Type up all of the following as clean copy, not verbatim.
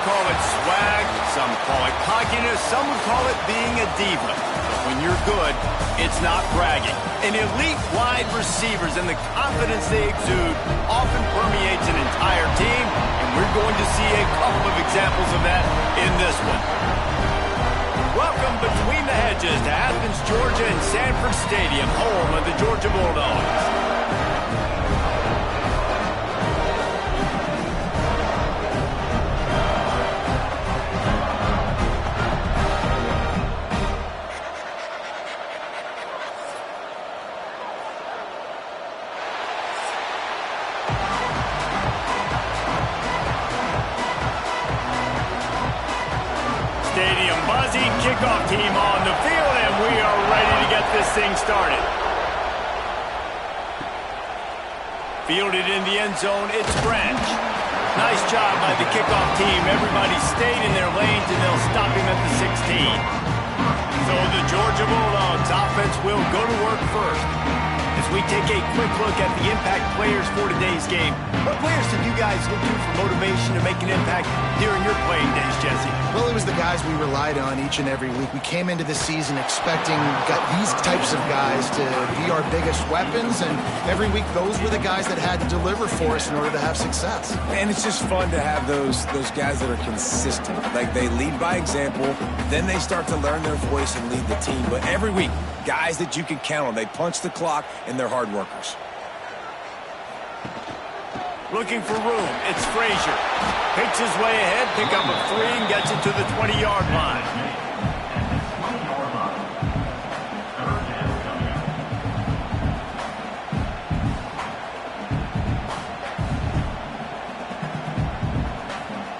call it swag, some call it cockiness, some would call it being a diva. But when you're good, it's not bragging. An elite wide receivers and the confidence they exude often permeates an entire team, and we're going to see a couple of examples of that in this one. Welcome between the hedges to Athens, Georgia and Sanford Stadium, home of the Georgia Bulldogs. Stadium buzzing, kickoff team on the field, and we are ready to get this thing started. Fielded in the end zone, it's Branch. Nice job by the kickoff team. Everybody stayed in their lanes, and they'll stop him at the 16. So the Georgia Bulldogs offense will go to work first. As we take a quick look at the impact players for today's game, what players did you guys look to for motivation to make an impact during your playing days, Jesse? Well, it was the guys we relied on each and every week. We came into the season expecting these types of guys to be our biggest weapons, and every week those were the guys that had to deliver for us in order to have success. And it's just fun to have those guys that are consistent. Like, they lead by example, then they start to learn their voice and lead the team. But every week, guys that you can count on. They punch the clock, and they're hard workers. Looking for room, it's Frazier. Picks his way ahead, pick up a 3, and gets it to the 20-yard line.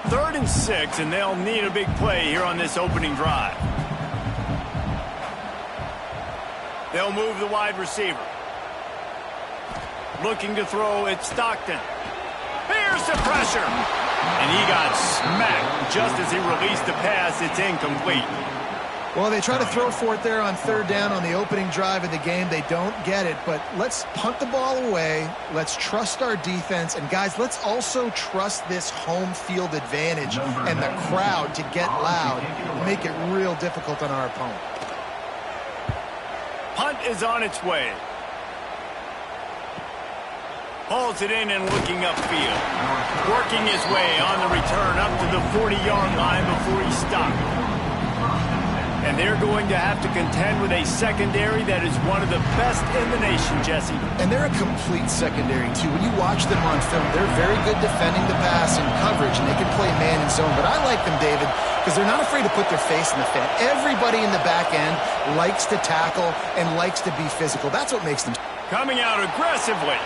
Third and 6, and they'll need a big play here on this opening drive. They'll move the wide receiver. Looking to throw, it's Stockton. Here's the pressure. And he got smacked just as he released the pass. It's incomplete. Well, they try to throw for it there on third down on the opening drive of the game. They don't get it, but let's punt the ball away. Let's trust our defense. And, guys, let's also trust this home field advantage and the crowd to get loud and make it real difficult on our opponent. Punt is on its way. Hauls it in and looking upfield. Working his way on the return up to the 40-yard line before he stopped. And they're going to have to contend with a secondary that is one of the best in the nation, Jesse. And they're a complete secondary, too. When you watch them on film, they're very good defending the pass and coverage, and they can play man and zone. But I like them, David, because they're not afraid to put their face in the fan. Everybody in the back end likes to tackle and likes to be physical. That's what makes them. Coming out aggressively.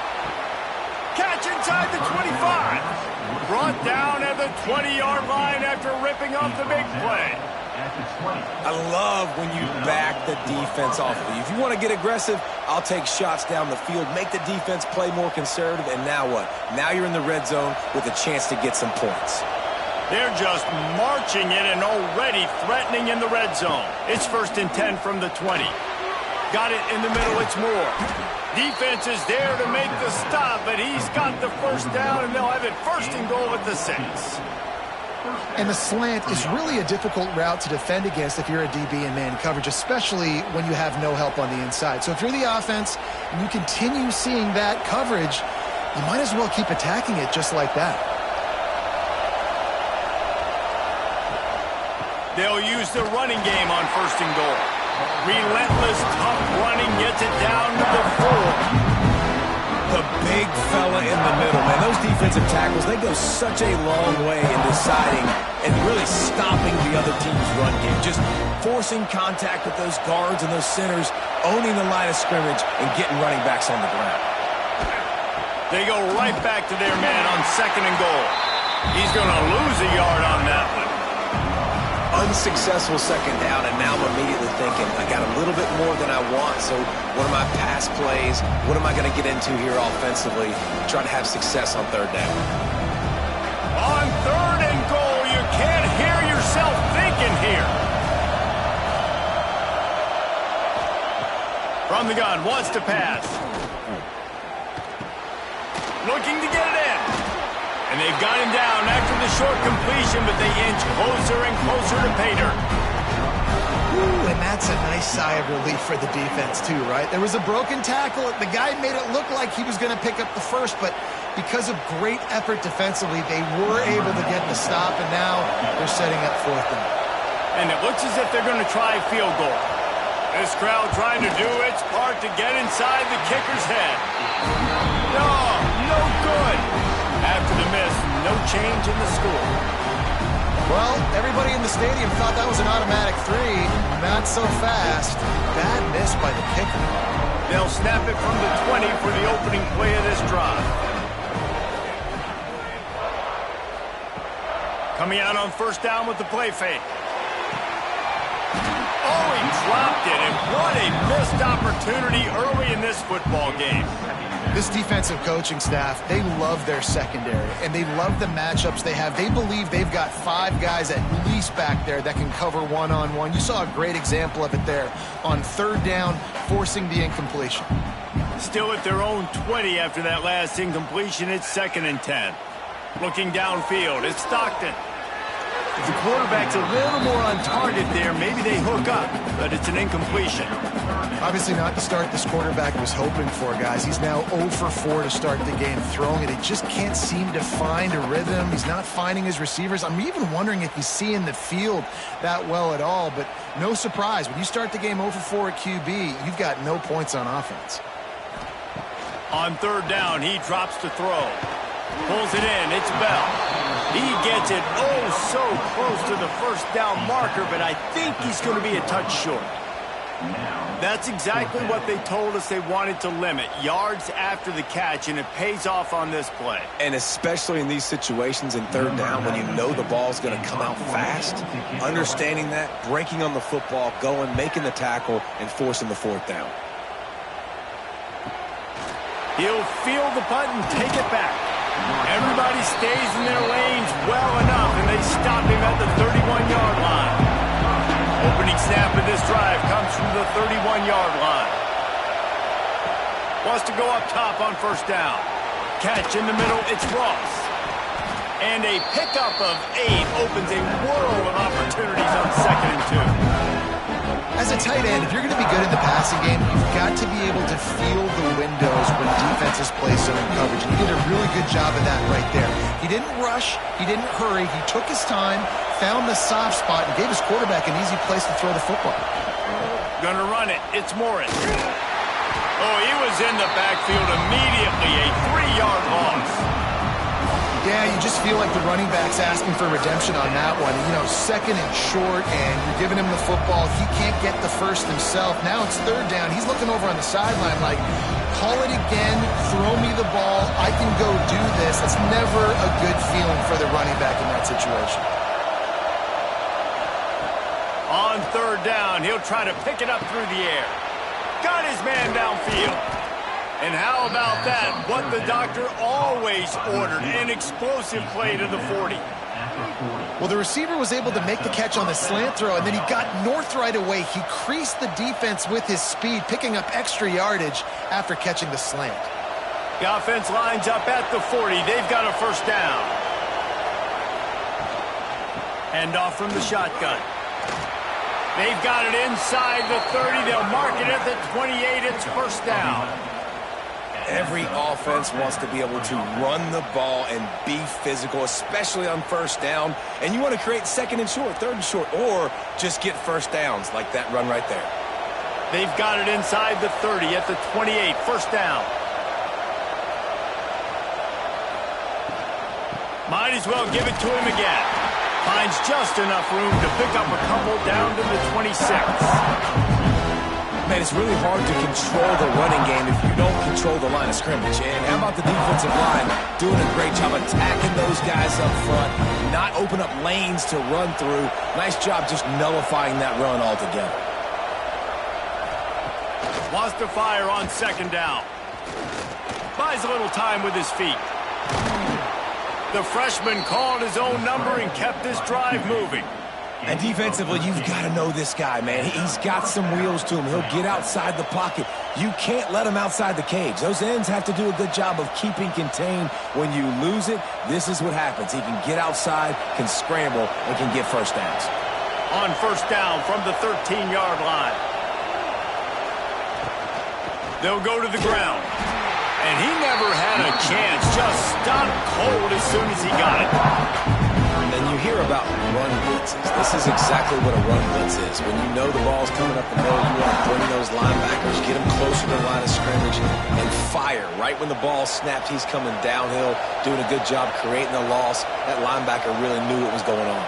Catch inside the 25. Brought down at the 20-yard line after ripping off the big play. I love when you back the defense off of you. If you want to get aggressive, I'll take shots down the field, make the defense play more conservative, and now what? Now you're in the red zone with a chance to get some points. They're just marching in and already threatening in the red zone. It's 1st and 10 from the 20. Got it in the middle, it's Moore. Defense is there to make the stop, but he's got the first down, and they'll have it 1st and goal at the 6. And the slant is really a difficult route to defend against if you're a DB in man coverage, especially when you have no help on the inside. So if you're the offense and you continue seeing that coverage, you might as well keep attacking it just like that. They'll use the running game on 1st and goal. Relentless, tough running gets it down to the 4. The big fella in the middle, man. Those defensive tackles, they go such a long way in deciding and really stopping the other team's run game. Just forcing contact with those guards and those centers, owning the line of scrimmage, and getting running backs on the ground. They go right back to their man on 2nd and goal. He's going to lose a yard on that one. Unsuccessful 2nd down, and now I'm immediately thinking, I got a little bit more than I want, so what are my pass plays? What am I going to get into here offensively? Try to have success on 3rd down. On 3rd and goal, you can't hear yourself thinking here. From the gun, wants to pass. Looking to get it in. And they've got him down after the short completion, but they inch closer and closer to pay dirt. Ooh, and that's a nice sigh of relief for the defense too, right? There was a broken tackle. The guy made it look like he was going to pick up the first, but because of great effort defensively, they were able to get the stop, and now they're setting up fourth down. And it looks as if they're going to try a field goal. This crowd trying to do its part to get inside the kicker's head. No good. After the miss, no change in the score. Well, everybody in the stadium thought that was an automatic 3. Not so fast. Bad miss by the kicker. They'll snap it from the 20 for the opening play of this drive. Coming out on first down with the play fake. Oh, he dropped it, and what a missed opportunity early in this football game. This defensive coaching staff, they love their secondary, and they love the matchups they have. They believe they've got 5 guys at least back there that can cover one-on-one. You saw a great example of it there on third down, forcing the incompletion. Still at their own 20 after that last incompletion. It's 2nd and 10. Looking downfield, it's Stockton. If the quarterback's a little more on target there, maybe they hook up, but it's an incompletion. Obviously not the start this quarterback was hoping for, guys. He's now 0 for 4 to start the game throwing it. He just can't seem to find a rhythm. He's not finding his receivers. I'm even wondering if he's seeing the field that well at all, but no surprise. When you start the game 0 for 4 at QB, you've got no points on offense. On third down, he drops to throw. Pulls it in, it's Bell. He gets it so close to the first down marker, but I think he's going to be a touch short. That's exactly what they told us they wanted to limit, yards after the catch, and it pays off on this play. And especially in these situations in third down when you know the ball's going to come out fast, understanding that, breaking on the football, going, making the tackle, and forcing the fourth down. He'll feel the punt and take it back. Everybody stays in their lanes well enough, and they stop him at the 31-yard line. Opening snap of this drive comes from the 31-yard line. Wants to go up top on first down. Catch in the middle, it's Ross. And a pickup of 8 opens a world of opportunities on 2nd and 2. As a tight end, if you're going to be good in the passing game, you've got to be able to feel the windows when defenses play zone coverage. And he did a really good job of that right there. He didn't rush. He didn't hurry. He took his time, found the soft spot, and gave his quarterback an easy place to throw the football. Gonna run it. It's Morris. Oh, he was in the backfield immediately. A 3-yard loss. Yeah, you just feel like the running back's asking for redemption on that one. You know, 2nd and short, and you're giving him the football. He can't get the first himself. Now it's third down. He's looking over on the sideline like, call it again, throw me the ball, I can go do this. It's never a good feeling for the running back in that situation. On third down, he'll try to pick it up through the air. Got his man downfield. And how about that? What the doctor always ordered, an explosive play to the 40. Well, the receiver was able to make the catch on the slant throw, and then he got north right away. He creased the defense with his speed, picking up extra yardage after catching the slant. The offense lines up at the 40. They've got a first down. Hand off from the shotgun. They've got it inside the 30. They'll mark it at the 28. It's first down. Every offense wants to be able to run the ball and be physical, especially on first down. And you want to create 2nd and short, 3rd and short, or just get first downs like that run right there. They've got it inside the 30 at the 28. First down. Might as well give it to him again. Finds just enough room to pick up a couple down to the 26. Man, it's really hard to control the running game if you don't control the line of scrimmage. And how about the defensive line doing a great job attacking those guys up front, not open up lanes to run through. Nice job just nullifying that run altogether. Wants to fire on 2nd down. Buys a little time with his feet. The freshman called his own number and kept this drive moving. And defensively, you've got to know this guy, man. He's got some wheels to him. He'll get outside the pocket. You can't let him outside the cage. Those ends have to do a good job of keeping contained. When you lose it, this is what happens. He can get outside, can scramble, and can get first downs. On first down from the 13-yard line. They'll go to the ground. And he never had a chance. Just stopped cold as soon as he got it. And you hear about run blitzes. This is exactly what a run blitz is. When you know the ball's coming up the middle, you want to bring those linebackers, get them closer to the line of scrimmage, and fire. Right when the ball snapped, he's coming downhill, doing a good job creating a loss. That linebacker really knew what was going on.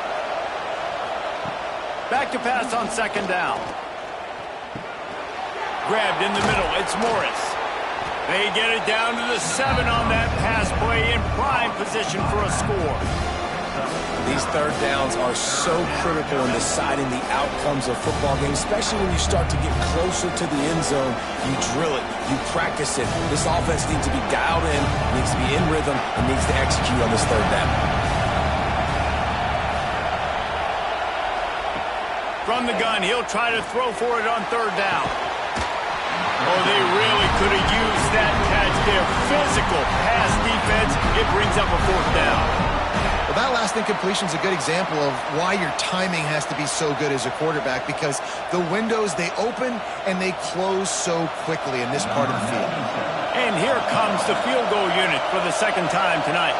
Back to pass on second down. Grabbed in the middle. It's Morris. They get it down to the 7 on that pass play in prime position for a score. These third downs are so critical in deciding the outcomes of football games, especially when you start to get closer to the end zone. You drill it, you practice it. This offense needs to be dialed in, needs to be in rhythm, and needs to execute on this third down. From the gun, he'll try to throw for it on third down. Oh, they really could have used that catch there. Physical pass defense. It brings up a fourth down. Well, that last incompletion is a good example of why your timing has to be so good as a quarterback, because the windows, they open and they close so quickly in this part of the field. And here comes the field goal unit for the second time tonight.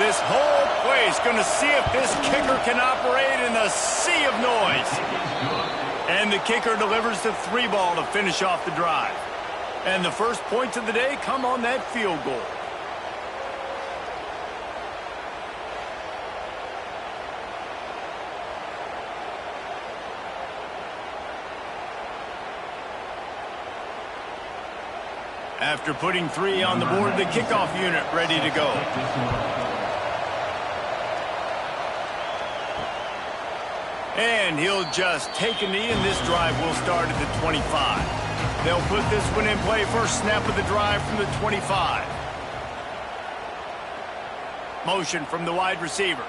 This whole place going to see if this kicker can operate in a sea of noise. And the kicker delivers the 3 ball to finish off the drive. And the first points of the day come on that field goal. After putting 3 on the board, the kickoff unit ready to go. And he'll just take a knee, and this drive will start at the 25. They'll put this one in play. First snap of the drive from the 25. Motion from the wide receiver.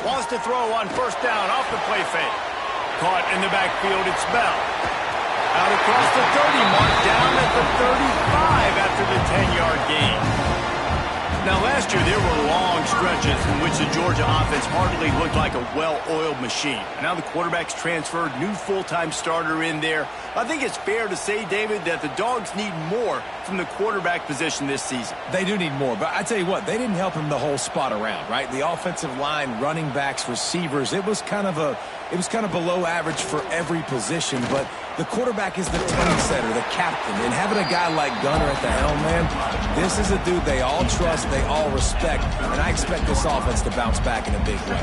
Wants to throw on first down off the play fake. Caught in the backfield, it's Bell. Out across the 30 mark, down at the 35 after the 10-yard gain. Now, last year, there were long stretches in which the Georgia offense hardly looked like a well-oiled machine. Now the quarterback's transferred, new full-time starter in there. I think it's fair to say, David, that the Dogs need more from the quarterback position this season. They do need more, but I tell you what, they didn't help him the whole spot around, right? The offensive line, running backs, receivers, it was kind of below average for every position, but the quarterback is the tone setter, the captain, and having a guy like Gunner at the helm, man, this is a dude they all trust, they all respect, and I expect this offense to bounce back in a big way.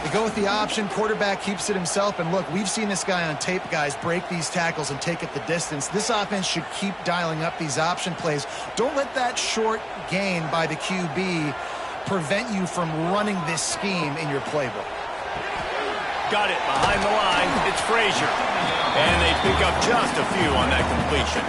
They go with the option, quarterback keeps it himself, and look, we've seen this guy on tape, guys, break these tackles and take it the distance. This offense should keep dialing up these option plays. Don't let that short gain by the QB prevent you from running this scheme in your playbook. Got it behind the line. It's Frazier. And they pick up just a few on that completion.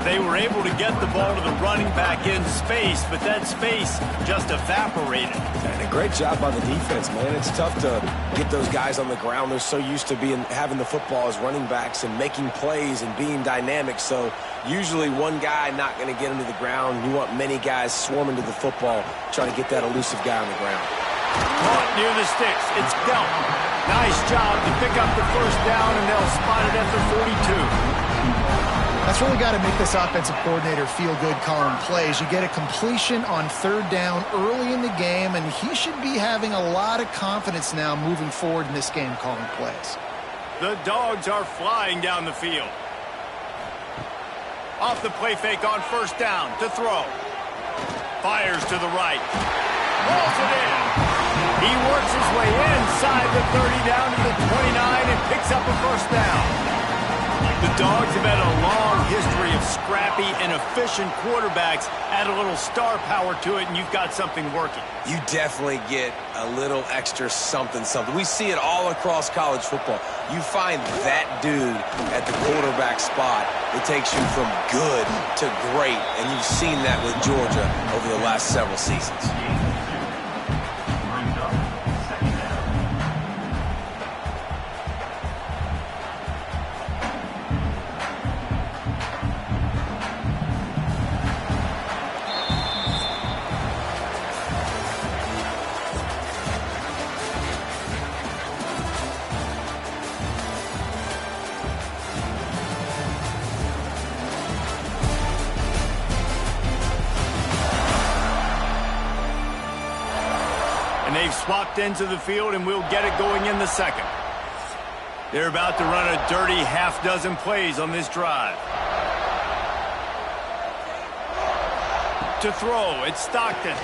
They were able to get the ball to the running back in space, but that space just evaporated. And a great job by the defense, man. It's tough to get those guys on the ground. They're so used to having the football as running backs and making plays and being dynamic. So usually one guy not going to get him to the ground. You want many guys swarming to the football, trying to get that elusive guy on the ground. Caught near the sticks. It's Delton. Nice job to pick up the first down, and they'll spot it at the 42. That's really got to make this offensive coordinator feel good calling plays. You get a completion on third down early in the game, and he should be having a lot of confidence now moving forward in this game calling plays. The Dogs are flying down the field. Off the play fake on first down to throw. Fires to the right. Rolls it in. He works his way inside the 30 down to the 29 and picks up a first down. The Dogs have had a long history of scrappy and efficient quarterbacks. Add a little star power to it, and you've got something working. You definitely get a little extra something. We see it all across college football. You find that dude at the quarterback spot, it takes you from good to great, and you've seen that with Georgia over the last several seasons. They've swapped ends of the field, and we'll get it going in the second. They're about to run a dirty half-dozen plays on this drive. To throw, it's Stockton.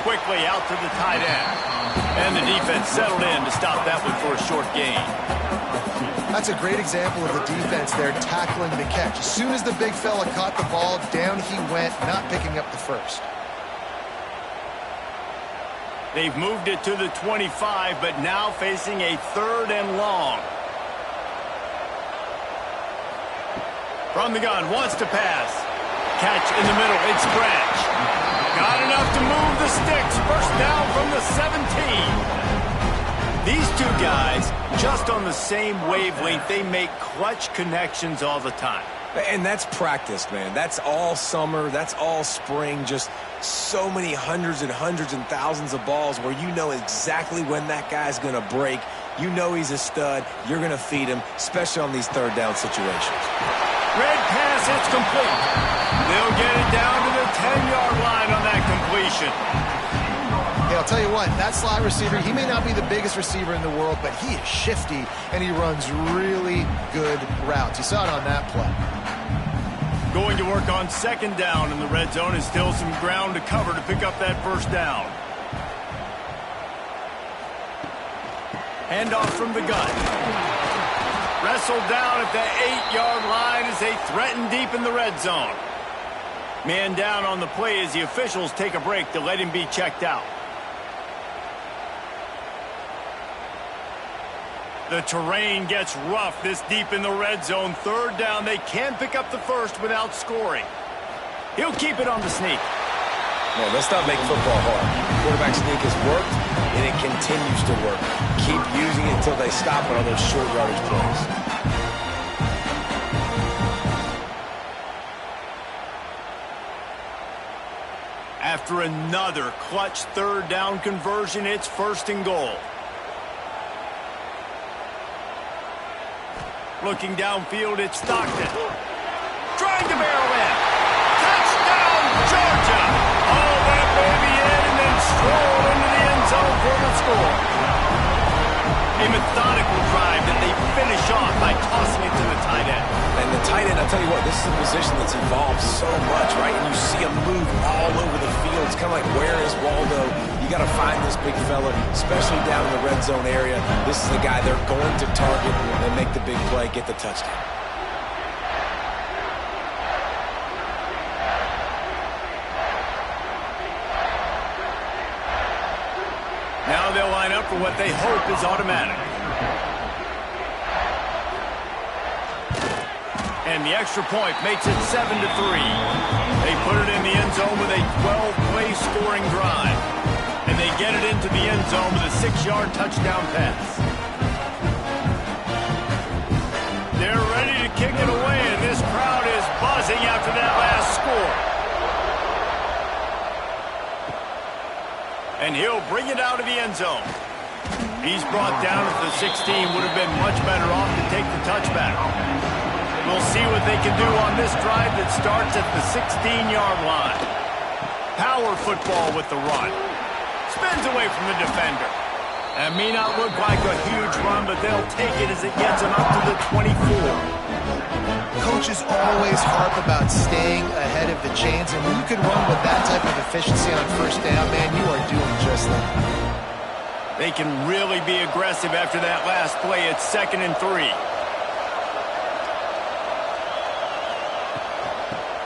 Quickly out to the tight end. And the defense settled in to stop that one for a short gain. That's a great example of the defense there tackling the catch. As soon as the big fella caught the ball, down he went, not picking up the first. They've moved it to the 25, but now facing a 3rd and long. From the gun, wants to pass. Catch in the middle, it's Branch. Got enough to move the sticks. First down from the 17. These two guys, just on the same wavelength, they make clutch connections all the time. And that's practice, man. That's all summer. That's all spring. Just so many hundreds and thousands of balls where you know exactly when that guy's going to break. You know he's a stud. You're going to feed him, especially on these 3rd down situations. Red pass, it's complete. They'll get it down to the 10-yard line on that completion. Hey, I'll tell you what, that slot receiver, he may not be the biggest receiver in the world, but he is shifty, and he runs really good routes. You saw it on that play. Going to work on 2nd down in the red zone, and still some ground to cover to pick up that 1st down. Handoff from the gun. Wrestled down at the 8-yard line as they threaten deep in the red zone. Man down on the play as the officials take a break to let him be checked out. The terrain gets rough this deep in the red zone. 3rd down, they can pick up the first without scoring. He'll keep it on the sneak. No, let's not make football hard. Quarterback sneak has worked, and it continues to work. Keep using it until they stop it on those short yardage plays. After another clutch 3rd down conversion, it's 1st and goal. Looking downfield, it's Stockton. Trying to barrel in. Touchdown, Georgia! Oh, that baby in and then stroll into the end zone for the score. A methodical drive that they finish off by tossing it to the tight end. And the tight end, I'll tell you what, this is a position that's evolved so much, right? And you see him move all over the field. It's kind of like, where is Waldo? You got to find this big fella, especially down in the red zone area. This is the guy they're going to target and make the big play, get the touchdown. Now they'll line up for what they hope is automatic. And the extra point makes it 7-3. They put it in the end zone with a 12-play scoring drive. And they get it into the end zone with a 6-yard touchdown pass. They're ready to kick it away, and this crowd is buzzing after that last score. And he'll bring it out of the end zone. He's brought down at the 16. Would have been much better off to take the touchback. We'll see what they can do on this drive that starts at the 16-yard line. Power football with the run. Spins away from the defender. That may not look like a huge run, but they'll take it as it gets them up to the 24. Coaches always harp about staying ahead of the chains, and when you can run with that type of efficiency on 1st down, man, you are doing just that. They can really be aggressive after that last play. It's 2nd and 3.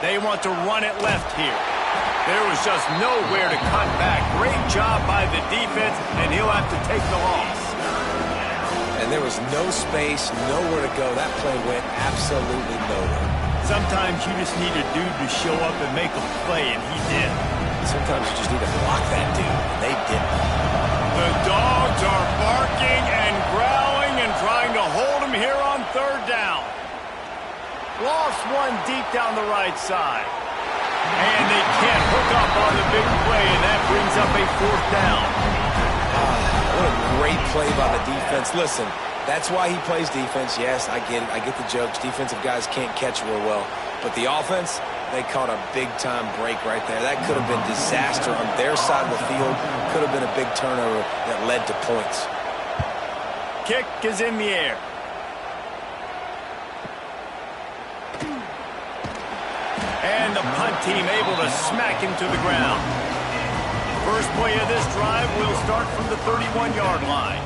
They want to run it left here. There was just nowhere to cut back. Great job by the defense, and he'll have to take the loss. And there was no space, nowhere to go. That play went absolutely nowhere. Sometimes you just need a dude to show up and make a play, and he did. Sometimes you just need to block that dude, and they didn't. The Dogs are barking and growling and trying to hold him here on 3rd down. Lost one deep down the right side. And they can't hook up on the big play, and that brings up a 4th down. What a great play by the defense. Listen, that's why he plays defense. Yes, I get it. I get the jokes. Defensive guys can't catch real well. But the offense, They caught a big-time break right there. That could have been disaster on their side of the field. Could have been a big turnover that led to points. Kick is in the air. And the punt team able to smack him to the ground. First play of this drive will start from the 31-yard line.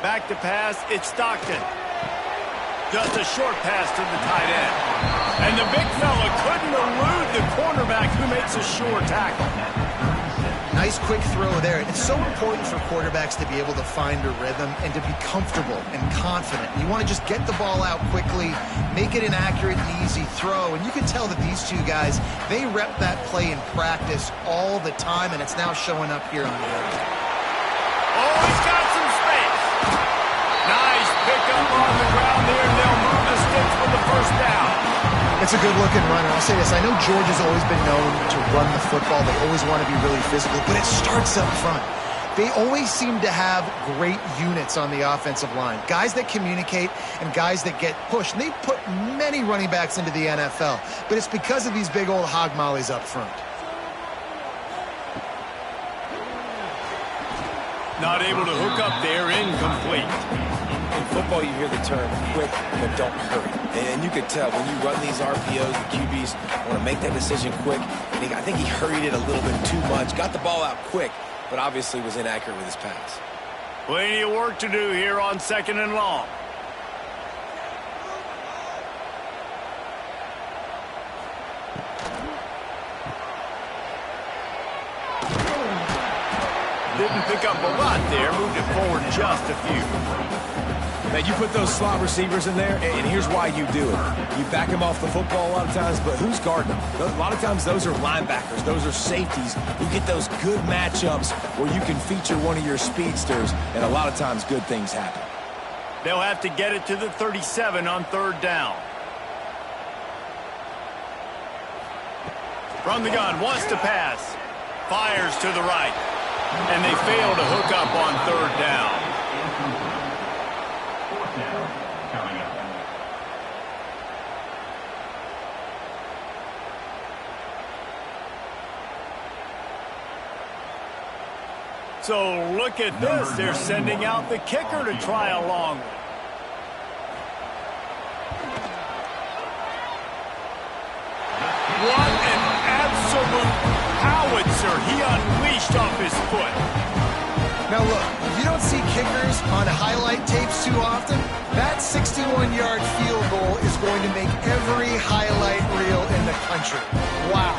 Back to pass, it's Stockton. Just a short pass to the tight end. And the big fella couldn't elude the cornerback who makes a sure tackle. Nice quick throw there. It's so important for quarterbacks to be able to find a rhythm and to be comfortable and confident. You want to just get the ball out quickly, make it an accurate and easy throw. And you can tell that these two guys, they rep that play in practice all the time, and it's now showing up here on the field. Oh, he's got some space. Nice pickup on the ground there. They'll move the sticks for the first down. It's a good-looking runner. I'll say this. I know Georgia's always been known to run the football. They always want to be really physical, but it starts up front. They always seem to have great units on the offensive line. Guys that communicate and guys that get pushed. And they've put many running backs into the NFL, but it's because of these big old hog mollies up front. Not able to hook up there, incomplete. In football, you hear the term quick, but don't hurry. And you could tell when you run these RPOs, the QBs want to make that decision quick. And I think he hurried it a little bit too much, got the ball out quick, but obviously was inaccurate with his pass. Plenty of work to do here on 2nd and long. Didn't pick up a lot there, moved it forward just a few. Now, you put those slot receivers in there, and here's why you do it. You back them off the football a lot of times, but who's guarding them? A lot of times those are linebackers. Those are safeties. You get those good matchups where you can feature one of your speedsters, and a lot of times good things happen. They'll have to get it to the 37 on 3rd down. From the gun, wants to pass. Fires to the right. And they fail to hook up on 3rd down. So look at this. They're sending out the kicker to try a long one. What an absolute howitzer he unleashed off his foot. Now look, you don't see kickers on highlight tapes too often. That 61-yard field goal is going to make every highlight reel in the country. Wow.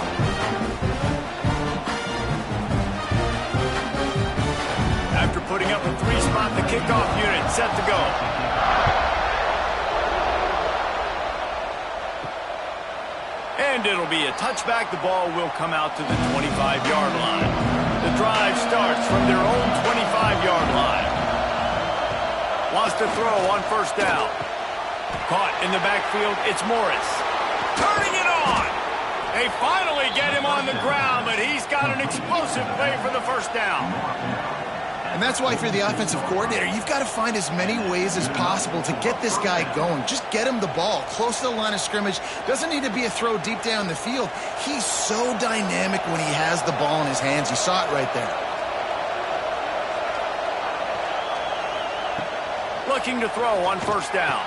After putting up a 3-spot, the kickoff unit set to go. And it'll be a touchback. The ball will come out to the 25-yard line. The drive starts from their own 25-yard line. Wants to throw on 1st down. Caught in the backfield, it's Morris. Turning it on. They finally get him on the ground, but he's got an explosive play for the 1st down. And that's why, if you're the offensive coordinator, you've got to find as many ways as possible to get this guy going. Just get him the ball close to the line of scrimmage. Doesn't need to be a throw deep down the field. He's so dynamic when he has the ball in his hands. You saw it right there. Looking to throw on 1st down.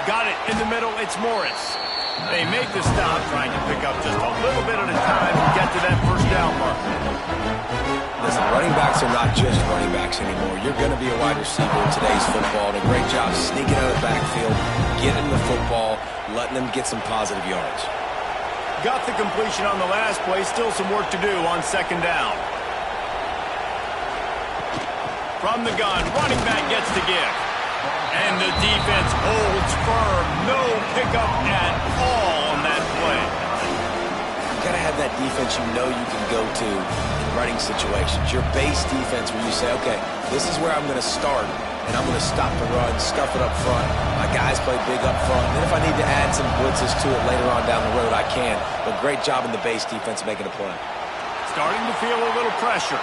Got it in the middle. It's Morris. They make the stop, trying to pick up just a little bit at a time and get to that 1st down mark. Listen, running backs are not just running backs anymore. You're going to be a wide receiver in today's football. And a great job sneaking out of the backfield, getting the football, letting them get some positive yards. Got the completion on the last play. Still some work to do on 2nd down. From the gun, running back gets the give. And the defense holds firm. No pickup at all on that play. You got to have that defense you know you can go to in running situations. Your base defense where you say, okay, this is where I'm going to start, and I'm going to stop the run, stuff it up front. My guys play big up front. And then if I need to add some blitzes to it later on down the road, I can. But great job in the base defense making a play. Starting to feel a little pressure.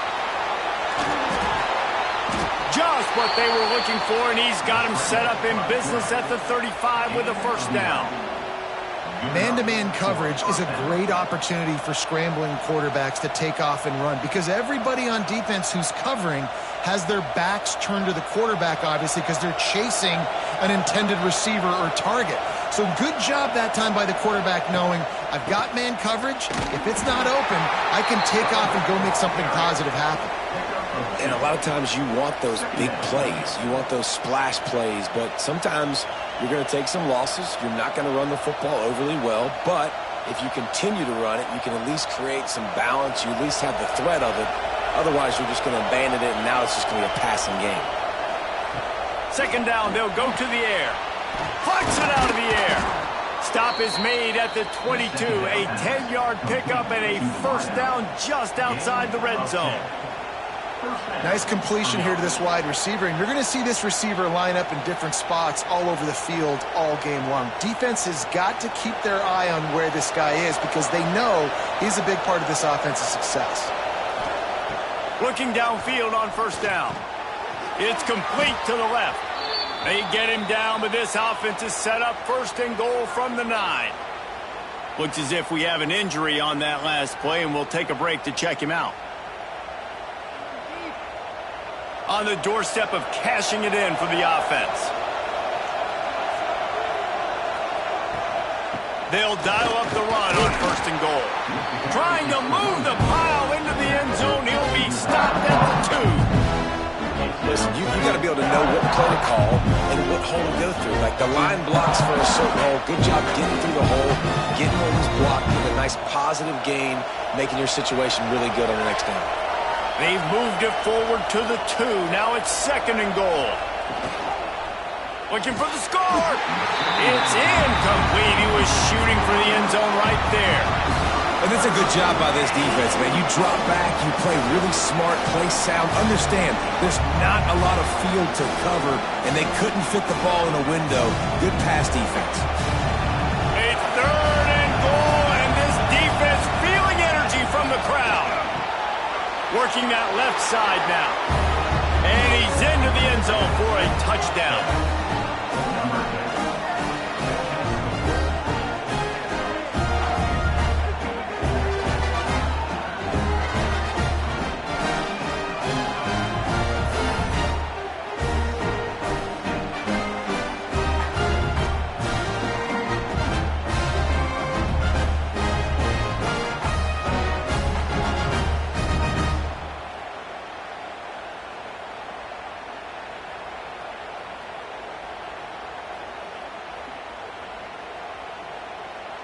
Just what they were looking for, and he's got him set up in business at the 35 with a 1st down. Man-to-man coverage is a great opportunity for scrambling quarterbacks to take off and run because everybody on defense who's covering has their backs turned to the quarterback, obviously, because they're chasing an intended receiver or target. So good job that time by the quarterback knowing I've got man coverage. If it's not open, I can take off and go make something positive happen. And a lot of times you want those big plays. You want those splash plays, but sometimes you're going to take some losses. You're not going to run the football overly well, but if you continue to run it, you can at least create some balance. You at least have the threat of it. Otherwise, you're just going to abandon it, and now it's just going to be a passing game. Second down, they'll go to the air. Flex it out of the air. Stop is made at the 22. A 10-yard pickup and a first down just outside the red zone. Nice completion here to this wide receiver, and you're going to see this receiver line up in different spots all over the field all game long. Defense has got to keep their eye on where this guy is because they know he's a big part of this offense's success. Looking downfield on first down. It's complete to the left. They get him down, but this offense is set up first and goal from the 9. Looks as if we have an injury on that last play, and we'll take a break to check him out. On the doorstep of cashing it in for the offense. They'll dial up the run on first and goal. Trying to move the pile into the end zone. He'll be stopped at the 2. Listen, you got to be able to know what play to call and what hole to go through. Like the line blocks for a certain hole. Good job getting through the hole, getting where he's blocked, getting a nice positive gain, making your situation really good on the next down. They've moved it forward to the 2. Now it's second and goal. Looking for the score. It's incomplete. He was shooting for the end zone right there. And it's a good job by this defense, man. You drop back, you play really smart, play sound. Understand, there's not a lot of field to cover, and they couldn't fit the ball in a window. Good pass defense. It's third and goal, and this defense feeling energy from the crowd. Working that left side now. And he's into the end zone for a touchdown.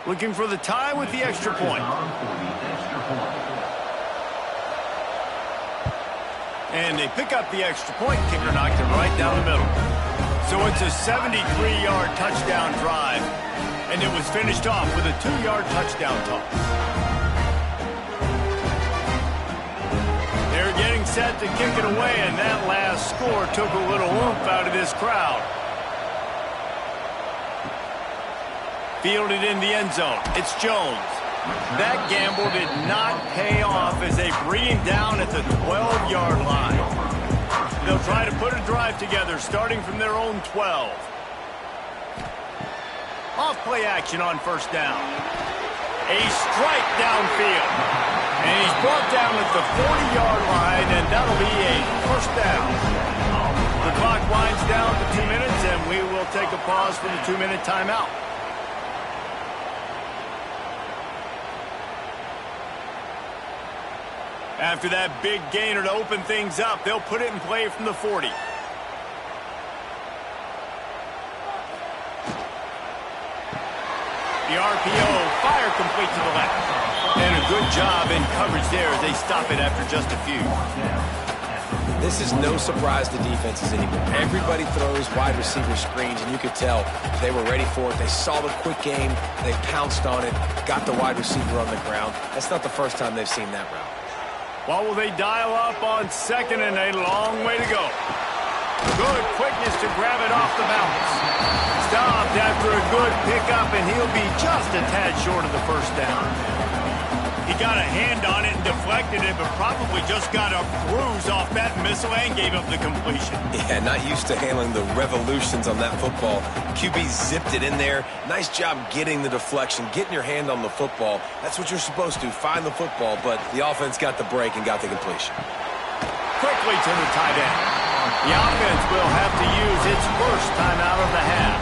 Looking for the tie with the extra point. And they pick up the extra point. Kicker knocked it right down the middle. So it's a 73-yard touchdown drive. And it was finished off with a 2-yard touchdown toss. They're getting set to kick it away, and that last score took a little oomph out of this crowd. Fielded in the end zone. It's Jones. That gamble did not pay off as they bring him down at the 12-yard line. They'll try to put a drive together starting from their own 12. Off play action on first down. A strike downfield. And he's brought down at the 40-yard line, and that'll be a first down. The clock winds down to 2 minutes, and we will take a pause for the 2-minute timeout. After that big gainer to open things up, they'll put it in play from the 40. The RPO, fire complete to the left. And a good job in coverage there as they stop it after just a few. This is no surprise to defenses anymore. Everybody throws wide receiver screens, and you could tell they were ready for it. They saw the quick game. They pounced on it, got the wide receiver on the ground. That's not the first time they've seen that route. What will they dial up on second, and a long way to go. Good quickness to grab it off the bounce. Stopped after a good pickup, and he'll be just a tad short of the first down. He got a hand on it and deflected it, but probably just got a bruise off that missile and gave up the completion. Yeah, not used to handling the revolutions on that football. QB zipped it in there. Nice job getting the deflection, getting your hand on the football. That's what you're supposed to, find the football, but the offense got the break and got the completion. Quickly to the tight end. The offense will have to use its first timeout of the half.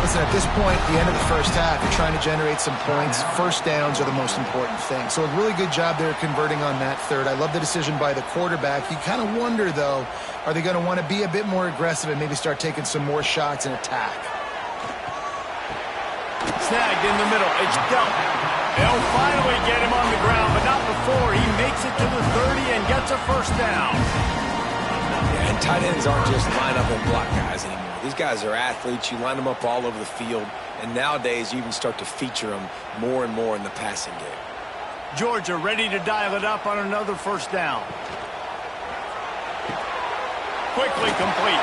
Listen, at this point, the end of the first half, you're trying to generate some points. First downs are the most important thing. So a really good job there converting on that third. I love the decision by the quarterback. You kind of wonder, though, are they going to want to be a bit more aggressive and maybe start taking some more shots and attack? Snagged in the middle. It's dealt. They'll finally get him on the ground, but not before he makes it to the 30 and gets a first down. Yeah, and tight ends aren't just line up and block guys anymore. These guys are athletes. You line them up all over the field, and nowadays you even start to feature them more and more in the passing game. Georgia ready to dial it up on another first down. Quickly complete.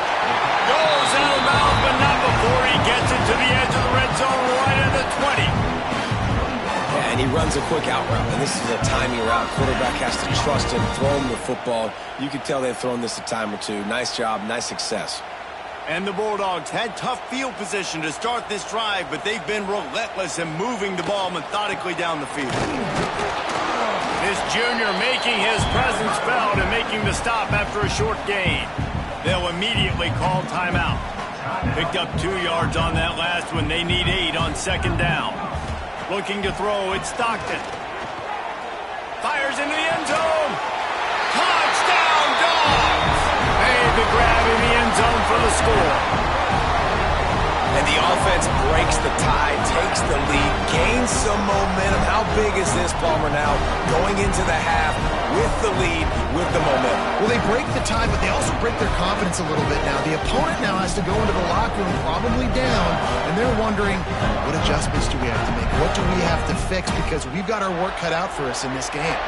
Goes out of bounds, but not before he gets it to the edge of the red zone right at the 20. Yeah, and he runs a quick out route, and this is a timing route. Quarterback has to trust him, throw him the football. You can tell they've thrown this a time or two. Nice job, nice success. And the Bulldogs had tough field position to start this drive, but they've been relentless in moving the ball methodically down the field. This junior making his presence felt and making the stop after a short gain. They'll immediately call timeout. Picked up 2 yards on that last one. They need 8 on second down. Looking to throw, it's Stockton. Fires into the end zone. Touchdown, Dogs! Made the grab in the end zone for the score. And the offense breaks the tie, takes the lead, gains some momentum. How big is this, Palmer, now? Going into the half with the lead, with the momentum. Well, they break the tie, but they also break their confidence a little bit now. The opponent now has to go into the locker room probably down, and they're wondering, what adjustments do we have to make? What do we have to fix? Because we've got our work cut out for us in this game.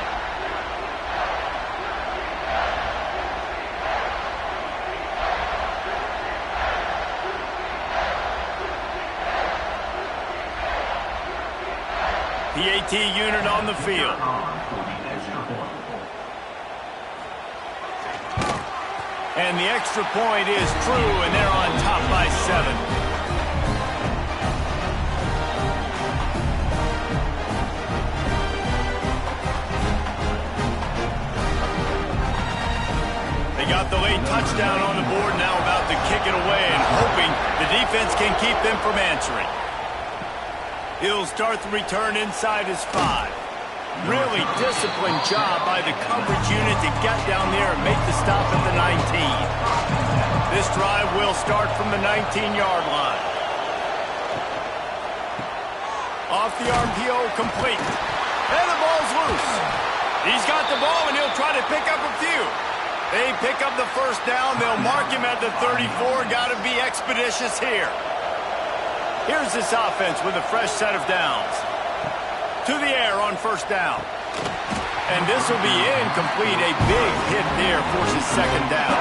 The AT unit on the field. And the extra point is true, and they're on top by 7. They got the late touchdown on the board, now about to kick it away and hoping the defense can keep them from answering. He'll start the return inside his 5. Really disciplined job by the coverage unit to get down there and make the stop at the 19. This drive will start from the 19-yard line. Off the RPO, complete. And the ball's loose. He's got the ball, and he'll try to pick up a few. They pick up the first down. They'll mark him at the 34. Got to be expeditious here. Here's this offense with a fresh set of downs. To the air on first down. And this will be incomplete. A big hit there forces second down.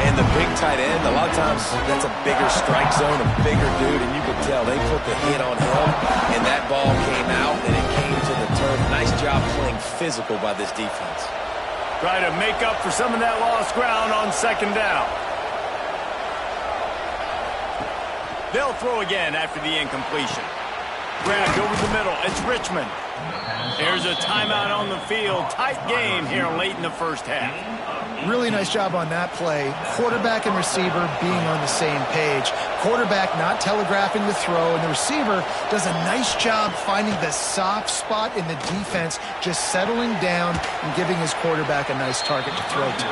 And the big tight end, a lot of times that's a bigger strike zone, a bigger dude, and you could tell they put the hit on him, and that ball came out, and it came to the turf. Nice job playing physical by this defense. Try to make up for some of that lost ground on second down. They'll throw again after the incompletion. Grabbed over the middle. It's Richmond. There's a timeout on the field. Tight game here late in the first half. Really nice job on that play. Quarterback and receiver being on the same page. Quarterback not telegraphing the throw, and the receiver does a nice job finding the soft spot in the defense, just settling down and giving his quarterback a nice target to throw to.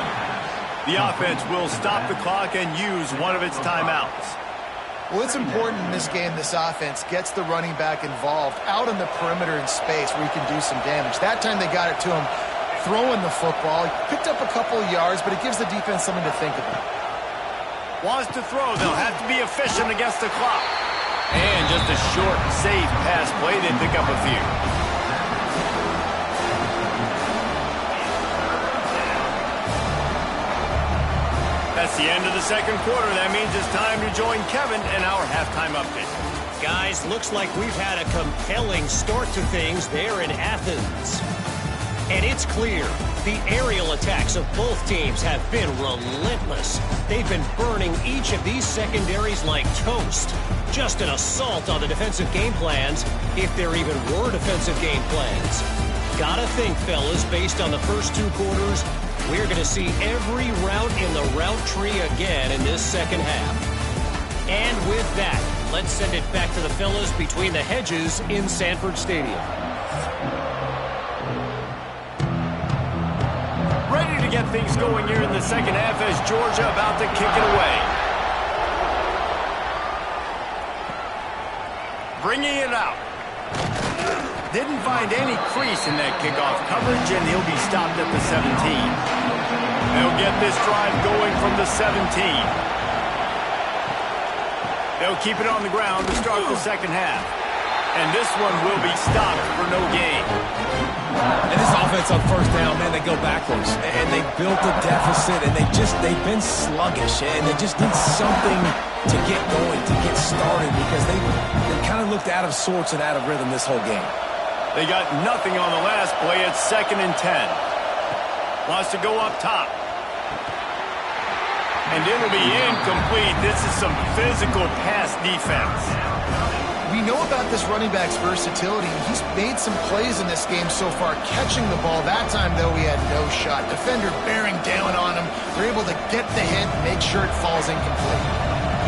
The offense will stop the clock and use one of its timeouts. Well, it's important in this game this offense gets the running back involved out on the perimeter in space where he can do some damage. That time they got it to him throwing the football. He picked up a couple of yards, but it gives the defense something to think about. Wants to throw. They'll have to be efficient against the clock. And just a short, safe pass play. They pick up a few. That's the end of the second quarter. That means it's time to join Kevin in our halftime update. Guys, looks like we've had a compelling start to things there in Athens. And it's clear the aerial attacks of both teams have been relentless. They've been burning each of these secondaries like toast. Just an assault on the defensive game plans, if there even were defensive game plans. Gotta think, fellas, based on the first 2 quarters, we're going to see every route in the route tree again in this second half. And with that, let's send it back to the fellas between the hedges in Sanford Stadium. Ready to get things going here in the second half as Georgia about to kick it away. Bringing it out. Didn't find any crease in that kickoff coverage, and he'll be stopped at the 17. They'll get this drive going from the 17. They'll keep it on the ground to start the second half. And this one will be stopped for no gain. And this offense on first down, man, they go backwards. And they built a deficit, and they've been sluggish. And they just need something to get going, to get started, because they kind of looked out of sorts and out of rhythm this whole game. They got nothing on the last play. It's 2nd and 10. Wants to go up top. And it'll be incomplete. This is some physical pass defense. We know about this running back's versatility. He's made some plays in this game so far, catching the ball. That time, though, he had no shot. Defender bearing down on him. They're able to get the hit and make sure it falls incomplete.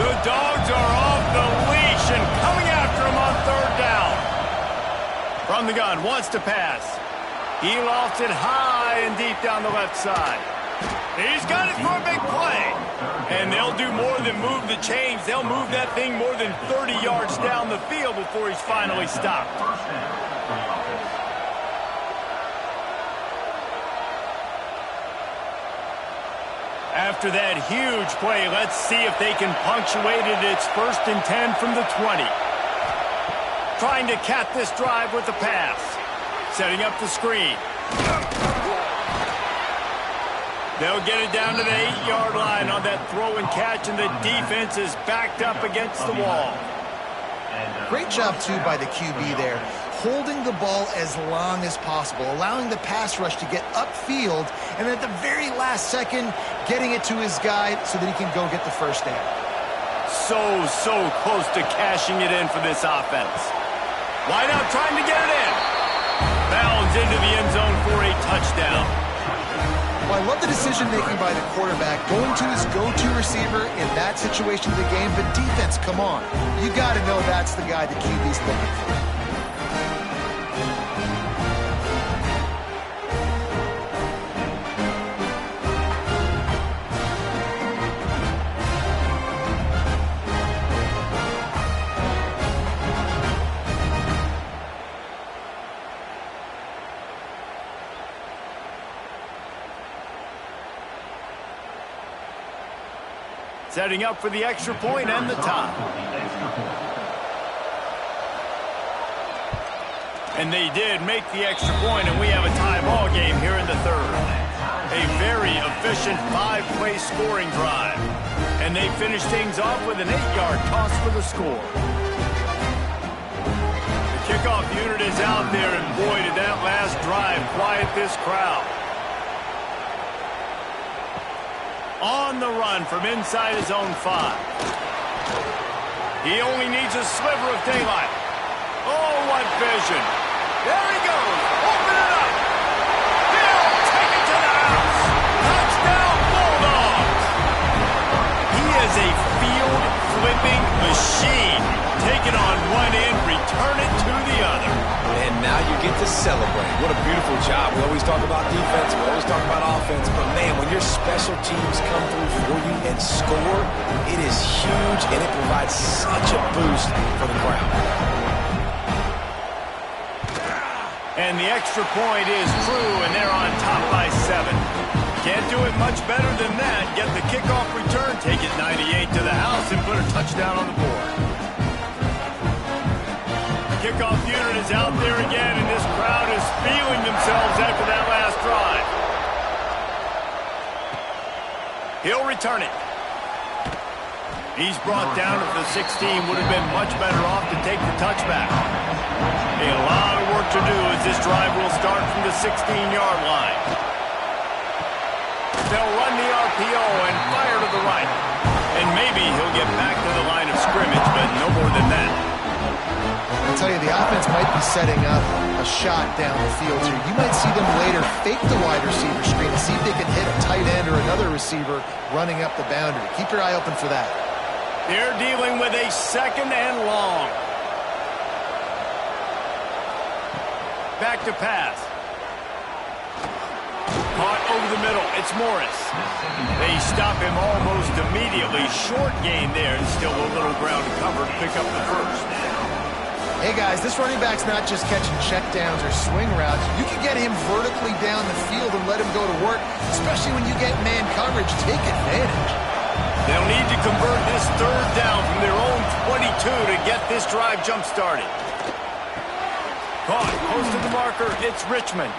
The Dogs are off the leash and coming after him on 3rd down. From the gun, wants to pass. He lofts it high and deep down the left side. He's got it for a big play. And they'll do more than move the chains. They'll move that thing more than 30 yards down the field before he's finally stopped. After that huge play, let's see if they can punctuate it. It's 1st and 10 from the 20. Trying to cap this drive with the pass. Setting up the screen. They'll get it down to the 8-yard line on that throw and catch, and the defense is backed up against the wall. Great job, too, by the QB there. Holding the ball as long as possible, allowing the pass rush to get upfield, and at the very last second, getting it to his guy so that he can go get the first down. So close to cashing it in for this offense. Wide out trying to get it in. Bounds into the end zone for a touchdown. Well, I love the decision-making by the quarterback, going to his go-to receiver in that situation of the game. But defense, come on. You got to know that's the guy the QB's looking for. Setting up for the extra point and the tie. And they did make the extra point, and we have a tie ball game here in the 3rd. A very efficient 5-play scoring drive. And they finish things off with an 8-yard toss for the score. The kickoff unit is out there, and boy, did that last drive quiet this crowd. On the run from inside his own 5. He only needs a sliver of daylight. Oh, what vision. There he goes. Open it up. He'll take it to the house. Touchdown, Bulldogs. He is a field-flipping machine. Take it on one end, return it to the other. And now you get to celebrate. What a beautiful job. We always talk about defense. We always talk about offense. But, man, when your special teams come through for you and score, it is huge, and it provides such a boost for the crowd. And the extra point is true, and they're on top by 7. Can't do it much better than that. Get the kickoff return, take it 98 to the house, and put a touchdown on the board. Kickoff unit is out there again, and this crowd is feeling themselves after that last drive. He'll return it. He's brought down at the 16, would have been much better off to take the touchback. A lot of work to do as this drive will start from the 16-yard line. They'll run the RPO and fire to the right. And maybe he'll get back to the line of scrimmage, but no more than that. I'll tell you, the offense might be setting up a shot down the field here. You might see them later fake the wide receiver screen to see if they can hit a tight end or another receiver running up the boundary. Keep your eye open for that. They're dealing with a 2nd and long. Back to pass. Caught over the middle. It's Morris. They stop him almost immediately. Short gain there, and still a little ground to cover to pick up the first. Hey, guys, this running back's not just catching checkdowns or swing routes. You can get him vertically down the field and let him go to work, especially when you get man coverage. Take advantage. They'll need to convert this 3rd down from their own 22 to get this drive jump-started. Caught close to the marker. It's Richmond.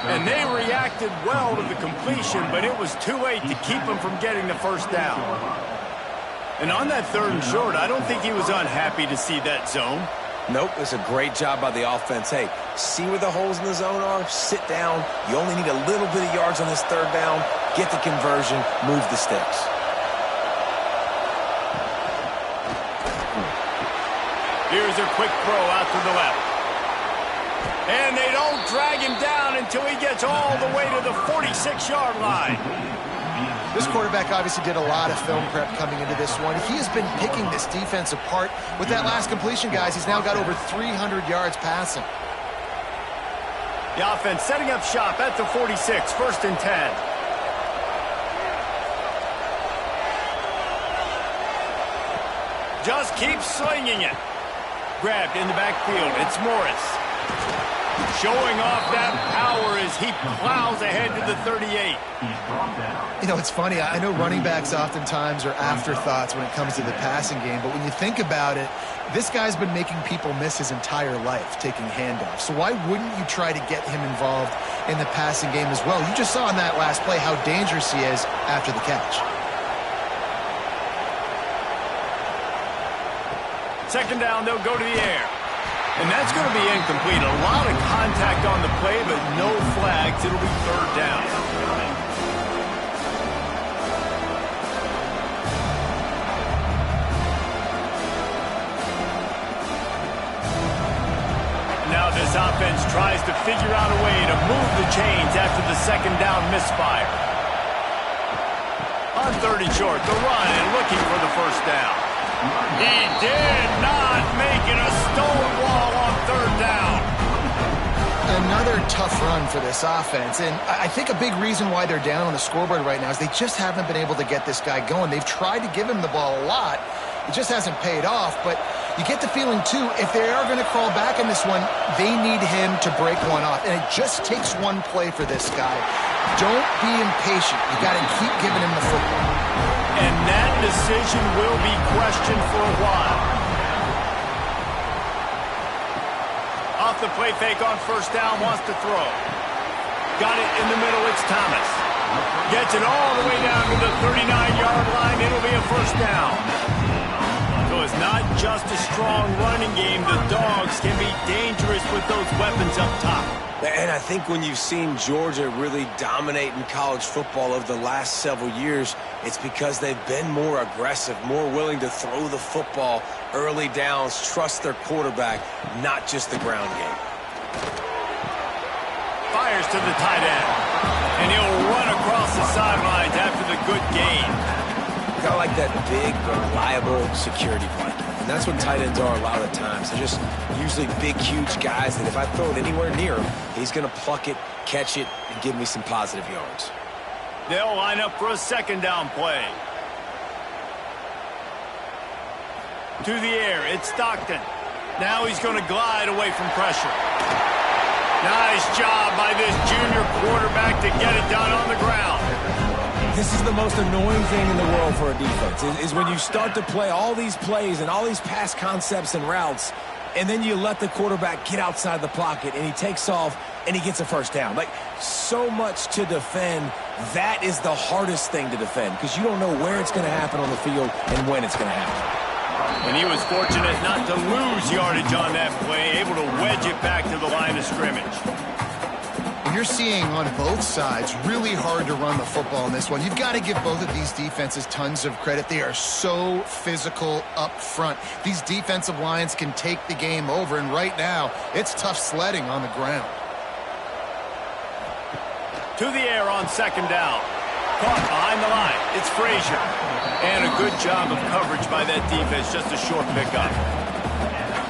And they reacted well to the completion, but it was too late to keep them from getting the first down. And on that 3rd and short, I don't think he was unhappy to see that zone. Nope, it's a great job by the offense. Hey, see where the holes in the zone are, sit down. You only need a little bit of yards on this 3rd down. Get the conversion, move the sticks. Here's a quick throw out to the left. And they don't drag him down until he gets all the way to the 46-yard line. This quarterback obviously did a lot of film prep coming into this one. He has been picking this defense apart. With that last completion, guys, he's now got over 300 yards passing. The offense setting up shop at the 46, 1st and 10. Just keep slinging it. Grabbed in the backfield. It's Morris. Showing off that power as he plows ahead to the 38. You know, it's funny. I know running backs oftentimes are afterthoughts when it comes to the passing game, but when you think about it, this guy's been making people miss his entire life taking handoffs. So why wouldn't you try to get him involved in the passing game as well? You just saw in that last play how dangerous he is after the catch. 2nd down, they'll go to the air. And that's going to be incomplete. A lot of contact on the play, but no flags. It'll be 3rd down. Now this offense tries to figure out a way to move the chains after the 2nd down misfire. On 3rd and short, the run and looking for the 1st down. He did not make it a stone wall on 3rd down. Another tough run for this offense, and I think a big reason why they're down on the scoreboard right now is they just haven't been able to get this guy going. They've tried to give him the ball a lot. It just hasn't paid off, but you get the feeling, too, if they are going to crawl back in this one, they need him to break one off, and it just takes one play for this guy. Don't be impatient. You got to keep giving him the football. And that decision will be questioned for a while. Off the play fake on 1st down, wants to throw. Got it in the middle, it's Thomas. Gets it all the way down to the 39-yard line. It'll be a 1st down. So it's not just a strong running game. The Dogs can be dangerous with those weapons up top. And I think when you've seen Georgia really dominate in college football over the last several years, it's because they've been more aggressive, more willing to throw the football early downs, trust their quarterback, not just the ground game. Fires to the tight end, and he'll run across the sidelines after the good gain. Kind of like that big, reliable security blanket. And that's what tight ends are a lot of the times. They're just usually big, huge guys that if I throw it anywhere near him, he's going to pluck it, catch it, and give me some positive yards. They'll line up for a 2nd down play. To the air, it's Stockton. Now he's going to glide away from pressure. Nice job by this junior quarterback to get it done on the ground. This is the most annoying thing in the world for a defense, is when you start to play all these plays and all these pass concepts and routes, and then you let the quarterback get outside the pocket, and he takes off, and he gets a 1st down. Like, so much to defend, That is the hardest thing to defend because you don't know where it's going to happen on the field and when it's going to happen. And he was fortunate not to lose yardage on that play, able to wedge it back to the line of scrimmage. And you're seeing on both sides really hard to run the football in this one. You've got to give both of these defenses tons of credit. They are so physical up front. These defensive lines can take the game over, and right now it's tough sledding on the ground. To the air on second down. Caught behind the line. It's Frazier. And a good job of coverage by that defense. Just a short pickup.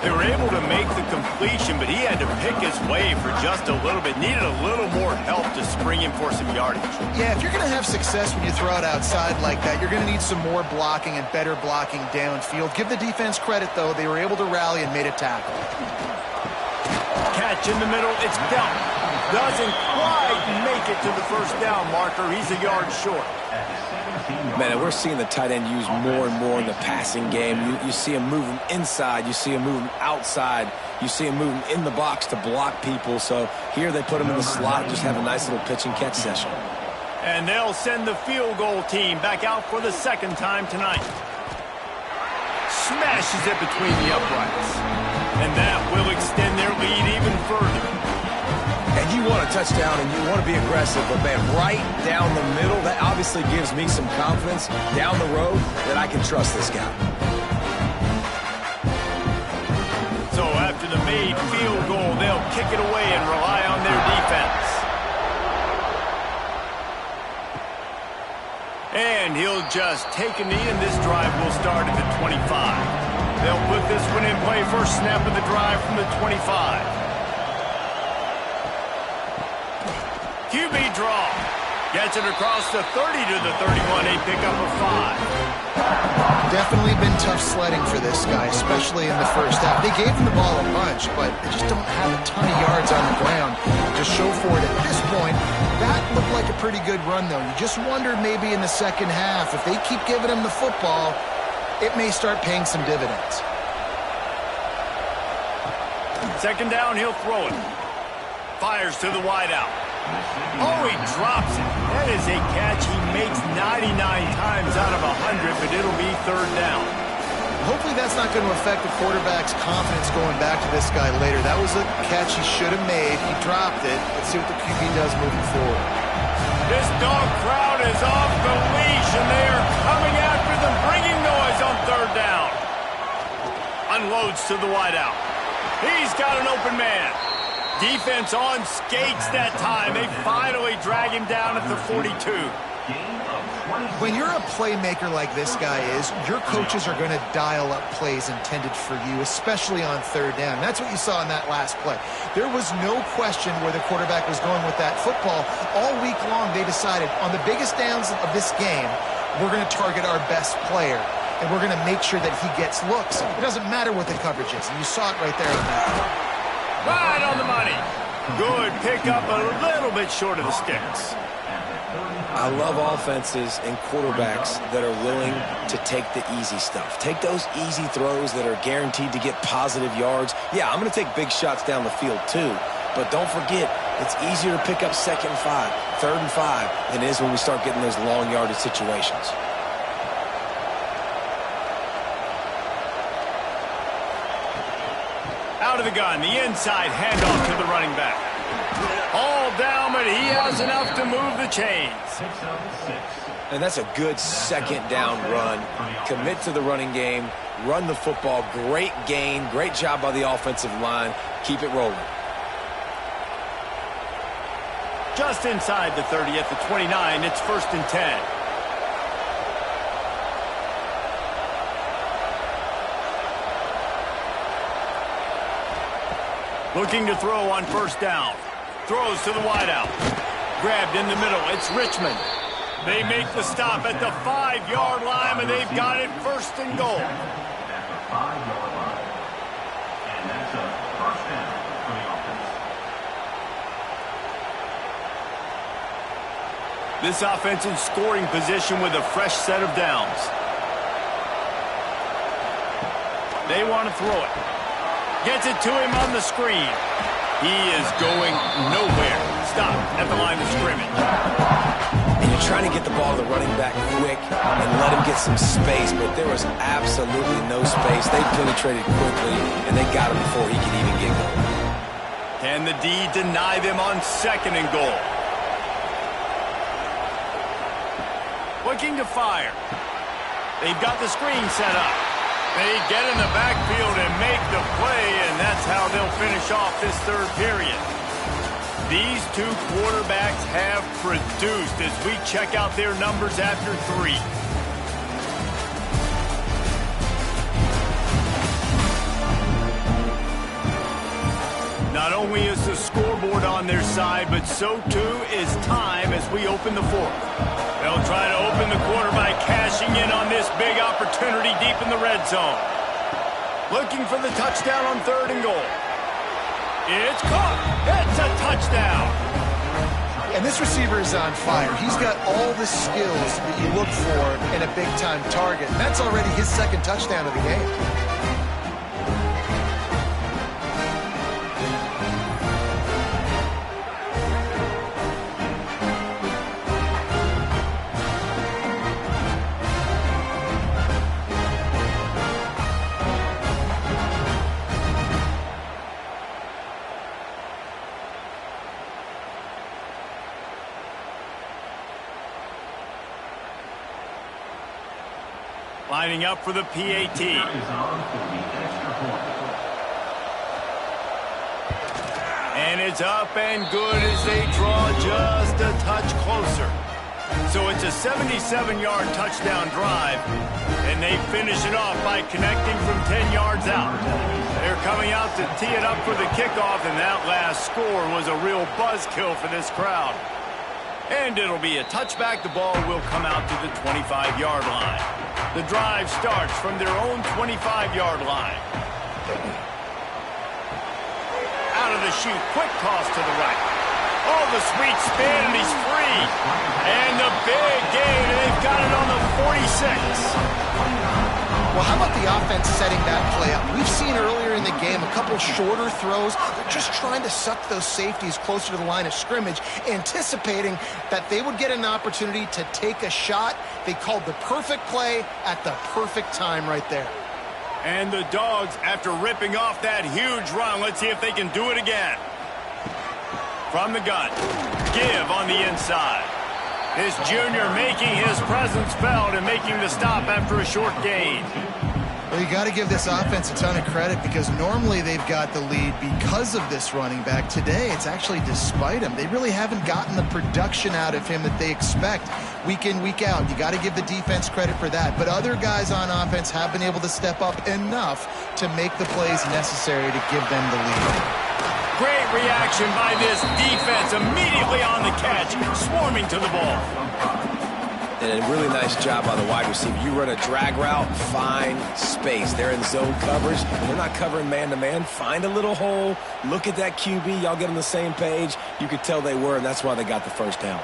They were able to make the completion, but he had to pick his way for just a little bit. Needed a little more help to spring him for some yardage. Yeah, if you're going to have success when you throw it outside like that, you're going to need some more blocking and better blocking downfield. Give the defense credit, though. They were able to rally and made a tackle. Catch in the middle. It's dealt. Doesn't quite make it to the first down marker. He's a yard short. Man, we're seeing the tight end used more and more in the passing game. You see him moving inside. You see him moving outside. You see him moving in the box to block people. So here they put him in the slot, just have a nice little pitch and catch session. And they'll send the field goal team back out for the second time tonight. Smashes it between the uprights. And that will extend their lead even further. And you want a touchdown and you want to be aggressive, but man, right down the middle, that obviously gives me some confidence down the road that I can trust this guy. So after the made field goal, they'll kick it away and rely on their defense. And he'll just take a knee, and this drive will start at the 25. They'll put this one in play, first snap of the drive from the 25. QB draw. Gets it across the 30 to the 31, a pickup of 5. Definitely been tough sledding for this guy, especially in the first half. They gave him the ball a bunch, but they just don't have a ton of yards on the ground to show for it at this point. That looked like a pretty good run, though. You just wondered maybe in the second half, if they keep giving him the football, it may start paying some dividends. Second down, he'll throw it. Fires to the wideout. Oh, he drops it. That is a catch he makes 99 times out of 100, but it'll be third down. Hopefully that's not going to affect the quarterback's confidence going back to this guy later. That was a catch he should have made. He dropped it. Let's see what the QB does moving forward. This dog crowd is off the leash, and they are coming after them, bringing noise on third down. Unloads to the wideout. He's got an open man. Defense on skates that time. They finally drag him down at the 42. When you're a playmaker like this guy is, your coaches are going to dial up plays intended for you, especially on third down. That's what you saw in that last play. There was no question where the quarterback was going with that football. All week long, they decided on the biggest downs of this game, we're going to target our best player, and we're going to make sure that he gets looks. It doesn't matter what the coverage is, and you saw it right there on that play. Right on the money. Good pickup, a little bit short of the sticks. I love offenses and quarterbacks that are willing to take the easy stuff. Take those easy throws that are guaranteed to get positive yards. Yeah, I'm going to take big shots down the field too, but don't forget, it's easier to pick up second and 5, third and 5 than it is when we start getting those long yardage situations. Out of the gun, the inside handoff to the running back. All down, but he has enough to move the chains. And that's a good second down run. Commit to the running game, run the football, great gain, great job by the offensive line. Keep it rolling. Just inside the 30 at the 29, it's first and 10. Looking to throw on first down. Throws to the wideout. Grabbed in the middle. It's Richmond. They make the stop at the 5-yard line, and they've got it first and goal. This offense in scoring position with a fresh set of downs. They want to throw it. Gets it to him on the screen. He is going nowhere. Stop at the line of scrimmage. You're trying to get the ball to the running back quick and let him get some space, but there was absolutely no space. They penetrated quickly, and they got him before he could even get going. Can the D deny them on 2nd and goal? Looking to fire. They've got the screen set up. They get in the backfield and make the play, and that's how they'll finish off this 3rd period. These two quarterbacks have produced as we check out their numbers after 3. Not only is the scoreboard on their side, but so too is time as we open the 4th. They'll try to open the quarter by cashing in on this big opportunity deep in the red zone. Looking for the touchdown on 3rd and goal. It's caught. It's a touchdown. And this receiver is on fire. He's got all the skills that you look for in a big-time target. That's already his 2nd touchdown of the game. Lining up for the Peay team. And it's up and good as they draw just a touch closer. So it's a 77-yard touchdown drive, and they finish it off by connecting from 10 yards out. They're coming out to tee it up for the kickoff, and that last score was a real buzzkill for this crowd. And it'll be a touchback. The ball will come out to the 25-yard line. The drive starts from their own 25-yard line. Out of the chute, quick toss to the right. Oh, the sweet spin, and he's free. And the big gain, and they've got it on the 46. Well, how about the offense setting that play up? We've seen earlier in the game a couple shorter throws. They're just trying to suck those safeties closer to the line of scrimmage, anticipating that they would get an opportunity to take a shot. They called the perfect play at the perfect time right there. And the Dogs, after ripping off that huge run, let's see if they can do it again. From the gun, give on the inside. This junior making his presence felt and making the stop after a short gain. Well, you got to give this offense a ton of credit because normally they've got the lead because of this running back. Today, it's actually despite him. They really haven't gotten the production out of him that they expect week in, week out. You got to give the defense credit for that. But other guys on offense have been able to step up enough to make the plays necessary to give them the lead. Great reaction by this defense, immediately on the catch, swarming to the ball. And a really nice job by the wide receiver. You run a drag route, find space. They're in zone coverage. They're not covering man-to-man. Find a little hole. Look at that QB. Y'all get on the same page. You could tell they were, and that's why they got the first down.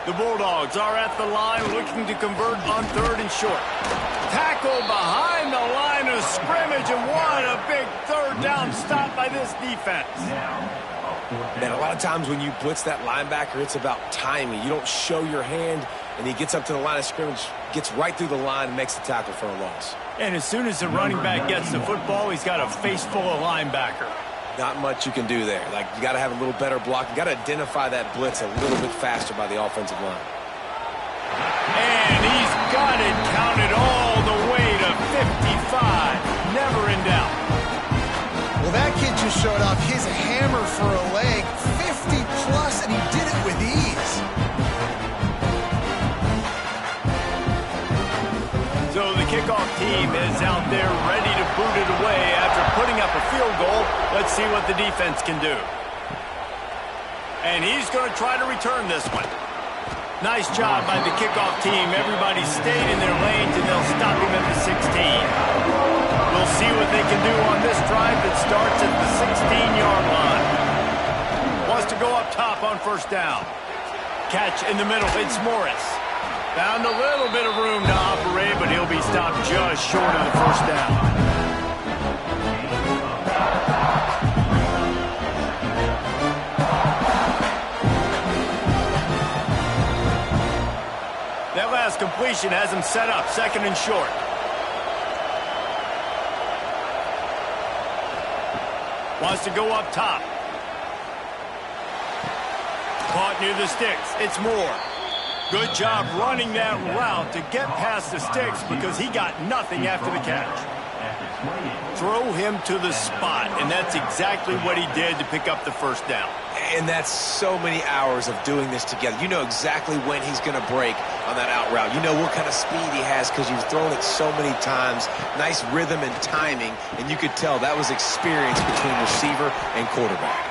The Bulldogs are at the line looking to convert on 3rd and short. Tackle behind the line of scrimmage, and what a big 3rd down stop by this defense. Man, a lot of times when you blitz that linebacker, it's about timing. You don't show your hand, and he gets up to the line of scrimmage, gets right through the line, and makes the tackle for a loss. And as soon as the running back gets the football, he's got a face full of linebacker. Not much you can do there. Like, you got to have a little better block. You got to identify that blitz a little bit faster by the offensive line. And he's got it counted all the way to 55. Never in doubt. Well, that kid just showed off his hammer for a leg, 50-plus, and he did it with ease. So the kickoff team is out there ready to boot it away after putting up a field goal. Let's see what the defense can do. And he's going to try to return this one. Nice job by the kickoff team. Everybody stayed in their lanes, and they'll stop him at the 16. We'll see what they can do on this drive that starts at the 16-yard line. Wants to go up top on 1st down. Catch in the middle. It's Morris. Found a little bit of room to operate, but he'll be stopped just short of the 1st down. situation has him set up, 2nd and short. Wants to go up top. Caught near the sticks. It's Moore. Good job running that route to get past the sticks because he got nothing after the catch. Throw him to the spot, and that's exactly what he did to pick up the 1st down. And that's so many hours of doing this together. You know exactly when he's going to break on that out route. You know what kind of speed he has because you've thrown it so many times. Nice rhythm and timing, and you could tell that was experience between receiver and quarterback.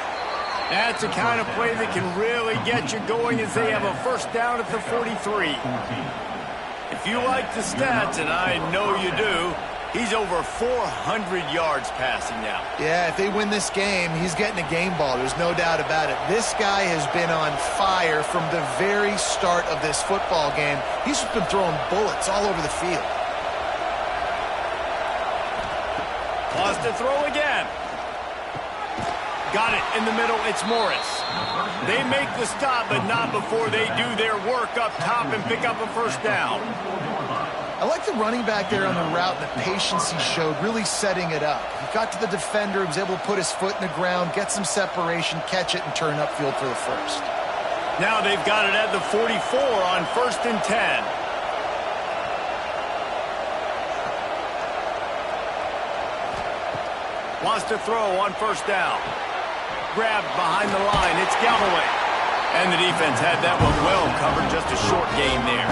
That's the kind of play that can really get you going as they have a 1st down at the 43. If you like the stats, and I know you do, he's over 400 yards passing now. Yeah, if they win this game, he's getting a game ball. There's no doubt about it. This guy has been on fire from the very start of this football game. He's just been throwing bullets all over the field. Wants to throw again. Got it in the middle. It's Morris. They make the stop, but not before they do their work up top and pick up a 1st down. I like the running back there on the route and the patience he showed, really setting it up. He got to the defender, he was able to put his foot in the ground, get some separation, catch it, and turn upfield for the 1st. Now they've got it at the 44 on 1st and 10. Wants to throw on 1st down. Grabbed behind the line. It's Galloway. And the defense had that one well covered. Just a short gain there.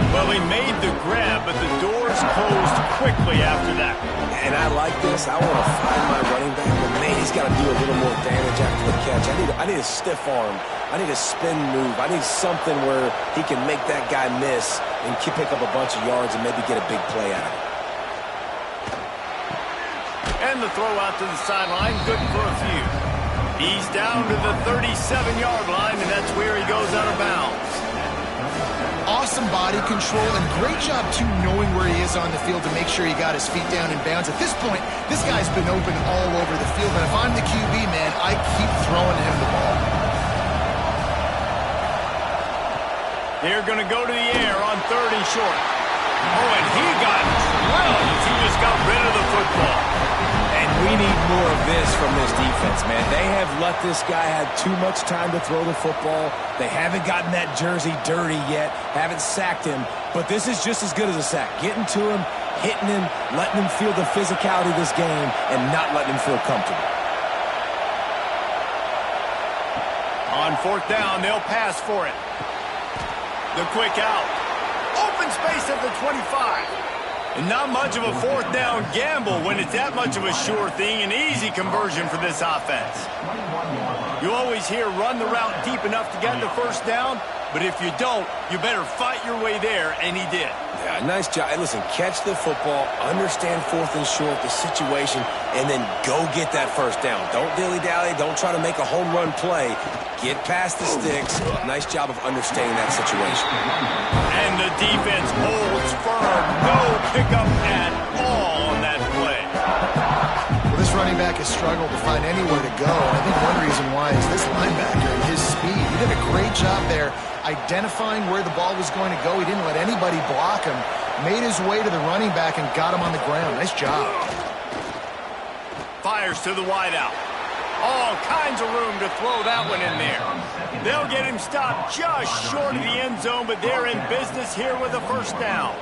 Well, he made the grab, but the doors closed quickly after that. And I like this. I want to find my running back, but man, he's got to do a little more damage after the catch. I need a stiff arm. I need a spin move. I need something where he can make that guy miss and pick up a bunch of yards and maybe get a big play out of it. And the throw out to the sideline, good for a few. He's down to the 37-yard line, and that's where he goes out of bounds. Awesome body control, and great job, too, knowing where he is on the field to make sure he got his feet down in bounds. At this point, this guy's been open all over the field, and if I'm the QB, man, I keep throwing him the ball. They're going to go to the air on 3rd and short. Oh, and he got drilled as he just got rid of the football. And we need more of this from this defense, man. They have let this guy have too much time to throw the football. They haven't gotten that jersey dirty yet, haven't sacked him. But this is just as good as a sack. Getting to him, hitting him, letting him feel the physicality of this game, and not letting him feel comfortable. On 4th down, they'll pass for it. The quick out. Open space at the 25. And not much of a 4th down gamble when it's that much of a sure thing, an easy conversion for this offense. You always hear run the route deep enough to get the 1st down, but if you don't, you better fight your way there, and he did. Yeah, nice job. Hey, listen, catch the football, understand 4th and short, the situation, and then go get that 1st down. Don't dilly-dally. Don't try to make a home run play. Get past the sticks. Nice job of understanding that situation. And the defense holds firm. No pickup at all on that play. Well, this running back has struggled to find anywhere to go, and I think one reason why is this linebacker and his speed. He did a great job there identifying where the ball was going to go. He didn't let anybody block him. Made his way to the running back and got him on the ground. Nice job. Fires to the wideout. All kinds of room to throw that one in there. They'll get him stopped just short of the end zone, but they're in business here with a 1st down.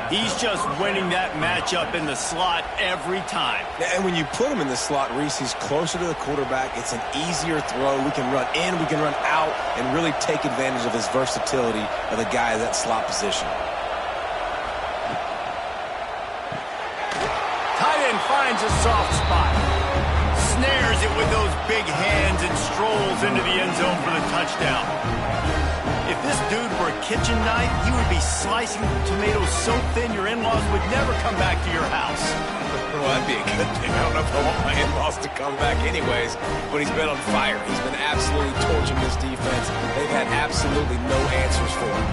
He's just winning that matchup in the slot every time. And when you put him in the slot, Reese, he's closer to the quarterback. It's an easier throw. We can run in, we can run out, and really take advantage of his versatility of the guy in that slot position. Tight end finds a soft spot. Snares it with those big hands and strolls into the end zone for the touchdown. If this dude were a kitchen knife, he would be slicing tomatoes so thin your in-laws would never come back to your house. Well, that'd be a good thing. I don't know if I want my in-laws to come back anyways, but he's been on fire. He's been absolutely torching this defense. They've had absolutely no answers for him.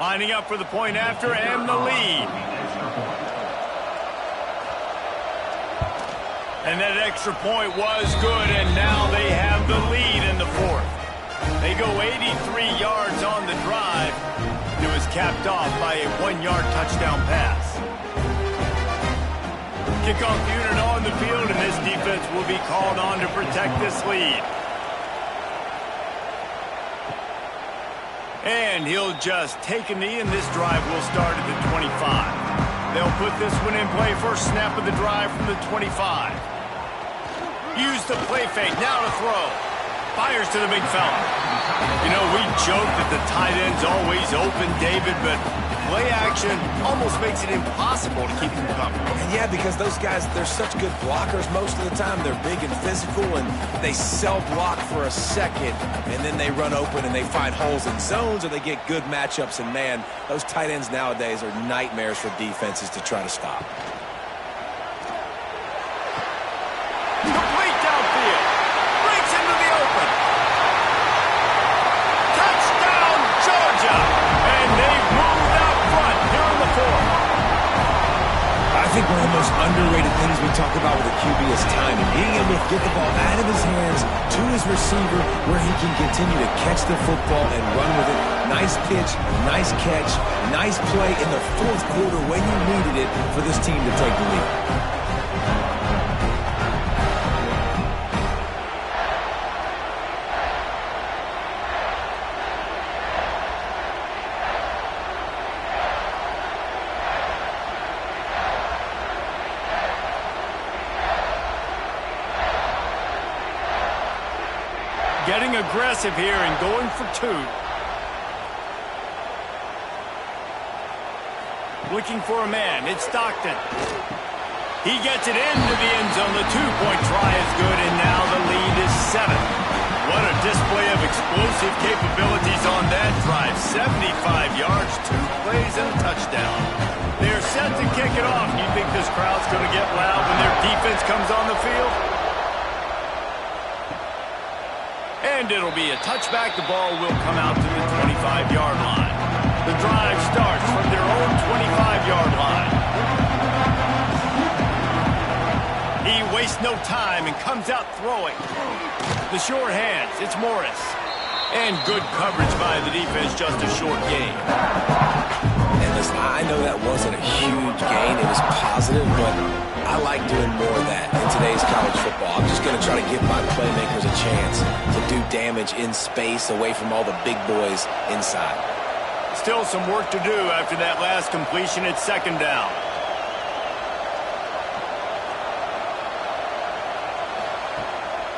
Lining up for the point after and the lead. And that extra point was good, and now they have the lead in the fourth. They go 83 yards on the drive. It was capped off by a 1-yard touchdown pass. Kickoff unit on the field, and this defense will be called on to protect this lead. And he'll just take a knee, and this drive will start at the 25. They'll put this one in play. First snap of the drive from the 25. Use the play fake. Now to throw. Fires to the big fella. You know, we joke that the tight end's always open, David, but play action almost makes it impossible to keep them coming. And yeah, because those guys, they're such good blockers most of the time. They're big and physical, and they self-block for a second, and then they run open and they find holes in zones, or they get good matchups. And, man, those tight ends nowadays are nightmares for defenses to try to stop. Complete downfield. Breaks into the open. Touchdown, Georgia. And they've moved out front here in the fourth. I think one of the most underrated things we talk about with a QB is timing. Being able to get the ball out of his hands to his receiver where he can continue to catch the football and run with it. Nice pitch, nice catch, nice play in the fourth quarter when you needed it for this team to take the lead. Getting aggressive here and going for two. Looking for a man. It's Stockton. He gets it into the end zone. The two-point try is good, and now the lead is 7. What a display of explosive capabilities on that drive. 75 yards, 2 plays, and a touchdown. They're set to kick it off. You think this crowd's going to get loud when their defense comes on the field? And it'll be a touchback. The ball will come out to the 25-yard line. The drive starts from their own 25-yard line. He wastes no time and comes out throwing. The short hands, it's Morris. And good coverage by the defense, just a short gain. And listen, I know that wasn't a huge gain. It was positive, but I like doing more of that in today's college football. I'm just going to try to give my playmakers a chance to do damage in space away from all the big boys inside. Still some work to do after that last completion at second down.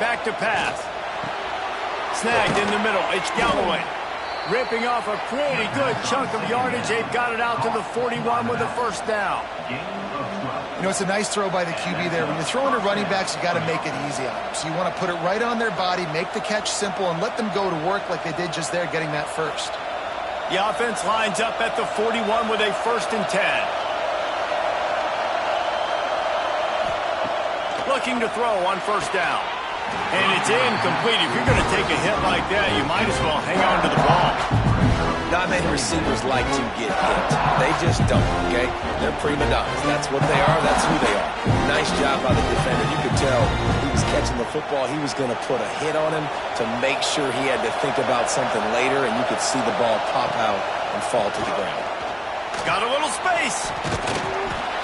Back to pass. Snagged in the middle. It's Galloway. Ripping off a pretty good chunk of yardage. They've got it out to the 41 with a first down. You know, it's a nice throw by the QB there. When you're throwing to running backs, you got to make it easy on them. So you want to put it right on their body, make the catch simple, and let them go to work like they did just there, getting that first. The offense lines up at the 41 with a 1st and 10. Looking to throw on first down. And it's incomplete. If you're going to take a hit like that, you might as well hang on to the ball. Not many receivers like to get hit. They just don't, okay? They're prima donnas. That's what they are. That's who they are. Nice job by the defender. You could tell he was catching the football. He was going to put a hit on him to make sure he had to think about something later, and you could see the ball pop out and fall to the ground. Got a little space.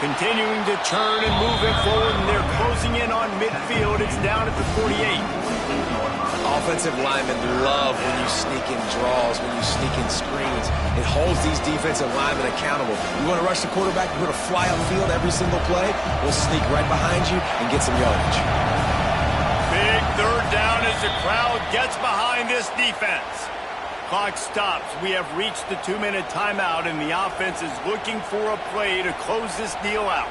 Continuing to turn and move it forward, and they're closing in on midfield. It's down at the 48. Offensive linemen love when you sneak in draws, when you sneak in screens. It holds these defensive linemen accountable. You want to rush the quarterback, you want to fly upfield every single play, we'll sneak right behind you and get some yardage. Big third down as the crowd gets behind this defense. Clock stops. We have reached the 2-minute timeout, and the offense is looking for a play to close this deal out.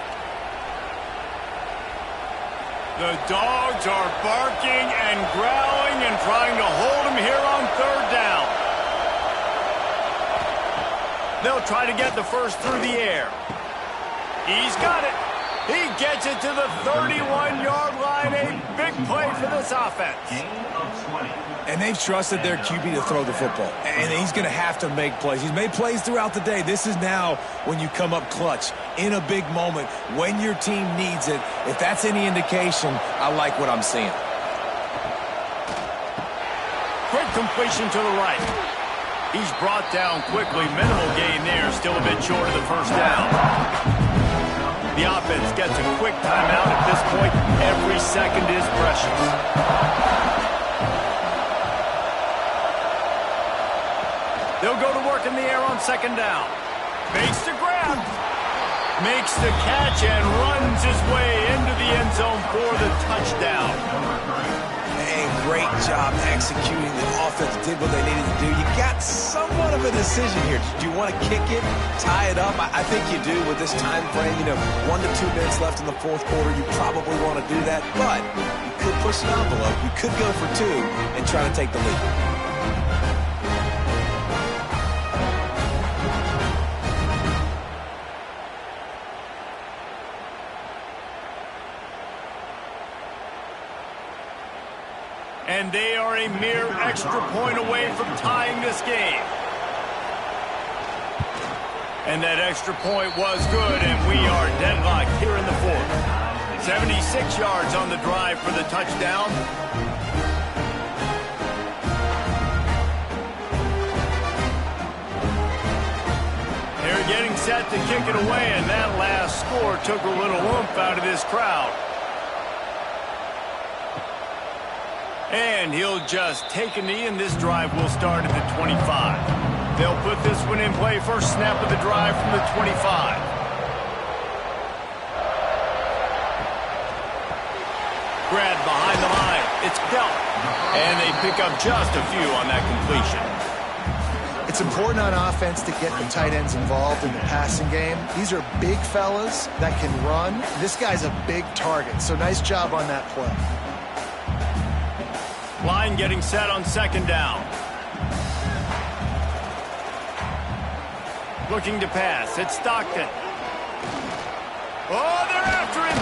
The Dogs are barking and growling and trying to hold him here on third down. They'll try to get the first through the air. He's got it. He gets it to the 31-yard line. line, a big play for this offense. And they've trusted their QB to throw the football. And he's going to have to make plays. He's made plays throughout the day. This is now when you come up clutch in a big moment when your team needs it. If that's any indication, I like what I'm seeing. Quick completion to the right. He's brought down quickly. Minimal gain there. Still a bit short of the first down. The offense gets a quick timeout at this point. Every second is precious. They'll go to work in the air on second down. Makes the grab. Makes the catch and runs his way into the end zone for the touchdown. Hey, great job executing. The offense did what they needed to do. You got somewhat of a decision here. Do you want to kick it, tie it up? I think you do with this time frame. 1 to 2 minutes left in the fourth quarter. You probably want to do that, but you could push the envelope. You could go for 2 and try to take the lead. And they are a mere extra point away from tying this game. And that extra point was good, and we are deadlocked here in the fourth. 76 yards on the drive for the touchdown. They're getting set to kick it away, and that last score took a little oomph out of this crowd. And he'll just take a knee, and this drive will start at the 25. They'll put this one in play. First snap of the drive from the 25. Grabbed behind the line. It's dealt. And they pick up just a few on that completion. It's important on offense to get the tight ends involved in the passing game. These are big fellas that can run. This guy's a big target, so nice job on that play. Line getting set on second down. Looking to pass. It's Stockton. Oh, they're after him.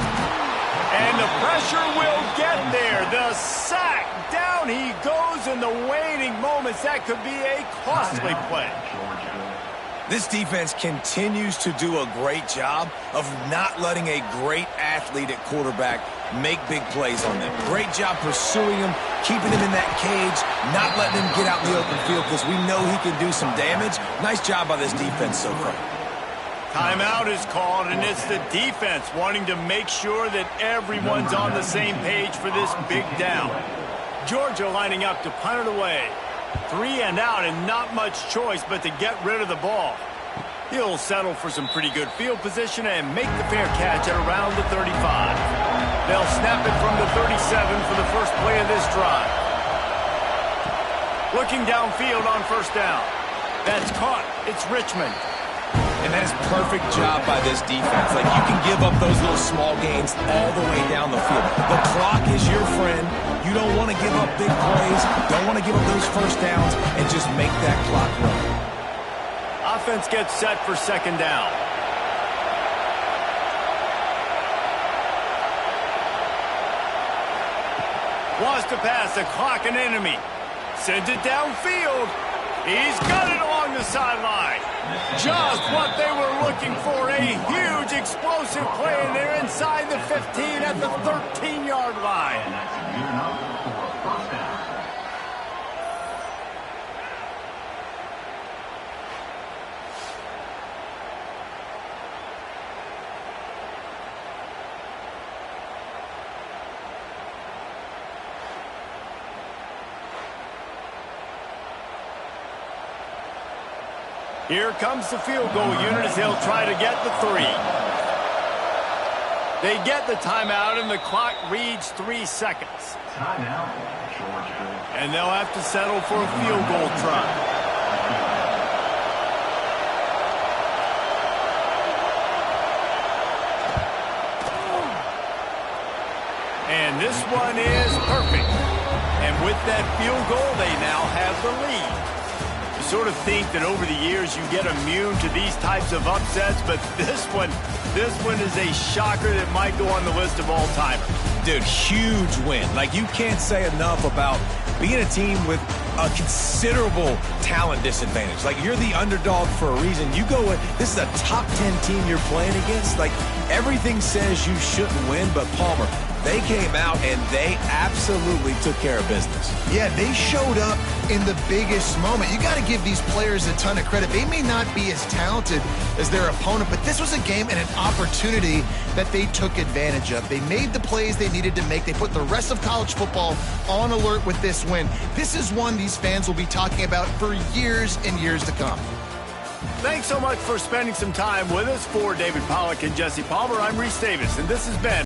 And the pressure will get there. The sack. Down he goes in the waning moments. That could be a costly play. This defense continues to do a great job of not letting a great athlete at quarterback make big plays on them. Great job pursuing him, keeping him in that cage, not letting him get out in the open field because we know he can do some damage. Nice job by this defense so far. Timeout is called, and it's the defense wanting to make sure that everyone's on the same page for this big down. Georgia lining up to punt it away. 3 and out, and not much choice but to get rid of the ball. He'll settle for some pretty good field position and make the fair catch at around the 35. They'll snap it from the 37 for the first play of this drive. Looking downfield on first down. That's caught. It's Richmond. And that is perfect job by this defense. Like, you can give up those little small gains all the way down the field. The clock is your friend. You don't want to give up big plays. Don't want to give up those first downs and just make that clock run. Offense gets set for second down. Wants to pass the clock, an enemy. Sends it downfield. He's got it along the sideline. Just what they were looking for. A huge explosive play, and they're inside the 15 at the 13-yard line. Here comes the field goal unit as they'll try to get the 3. They get the timeout, and the clock reads 3 seconds. And they'll have to settle for a field goal try. And this one is perfect. And with that field goal, they now have the lead. Sort of think that over the years you get immune to these types of upsets, but this one is a shocker that might go on the list of all-timers. Dude, huge win. Like, you can't say enough about being a team with a considerable talent disadvantage. Like, you're the underdog for a reason. You go with, this is a top 10 team you're playing against. Like, everything says you shouldn't win, but Palmer, they came out and they absolutely took care of business. Yeah, they showed up in the biggest moment. You got to give these players a ton of credit. They may not be as talented as their opponent, but this was a game and an opportunity that they took advantage of. They made the plays they needed to make. They put the rest of college football on alert with this win. This is one these fans will be talking about for years and years to come. Thanks so much for spending some time with us. For David Pollack and Jesse Palmer, I'm Reese Davis, and this has been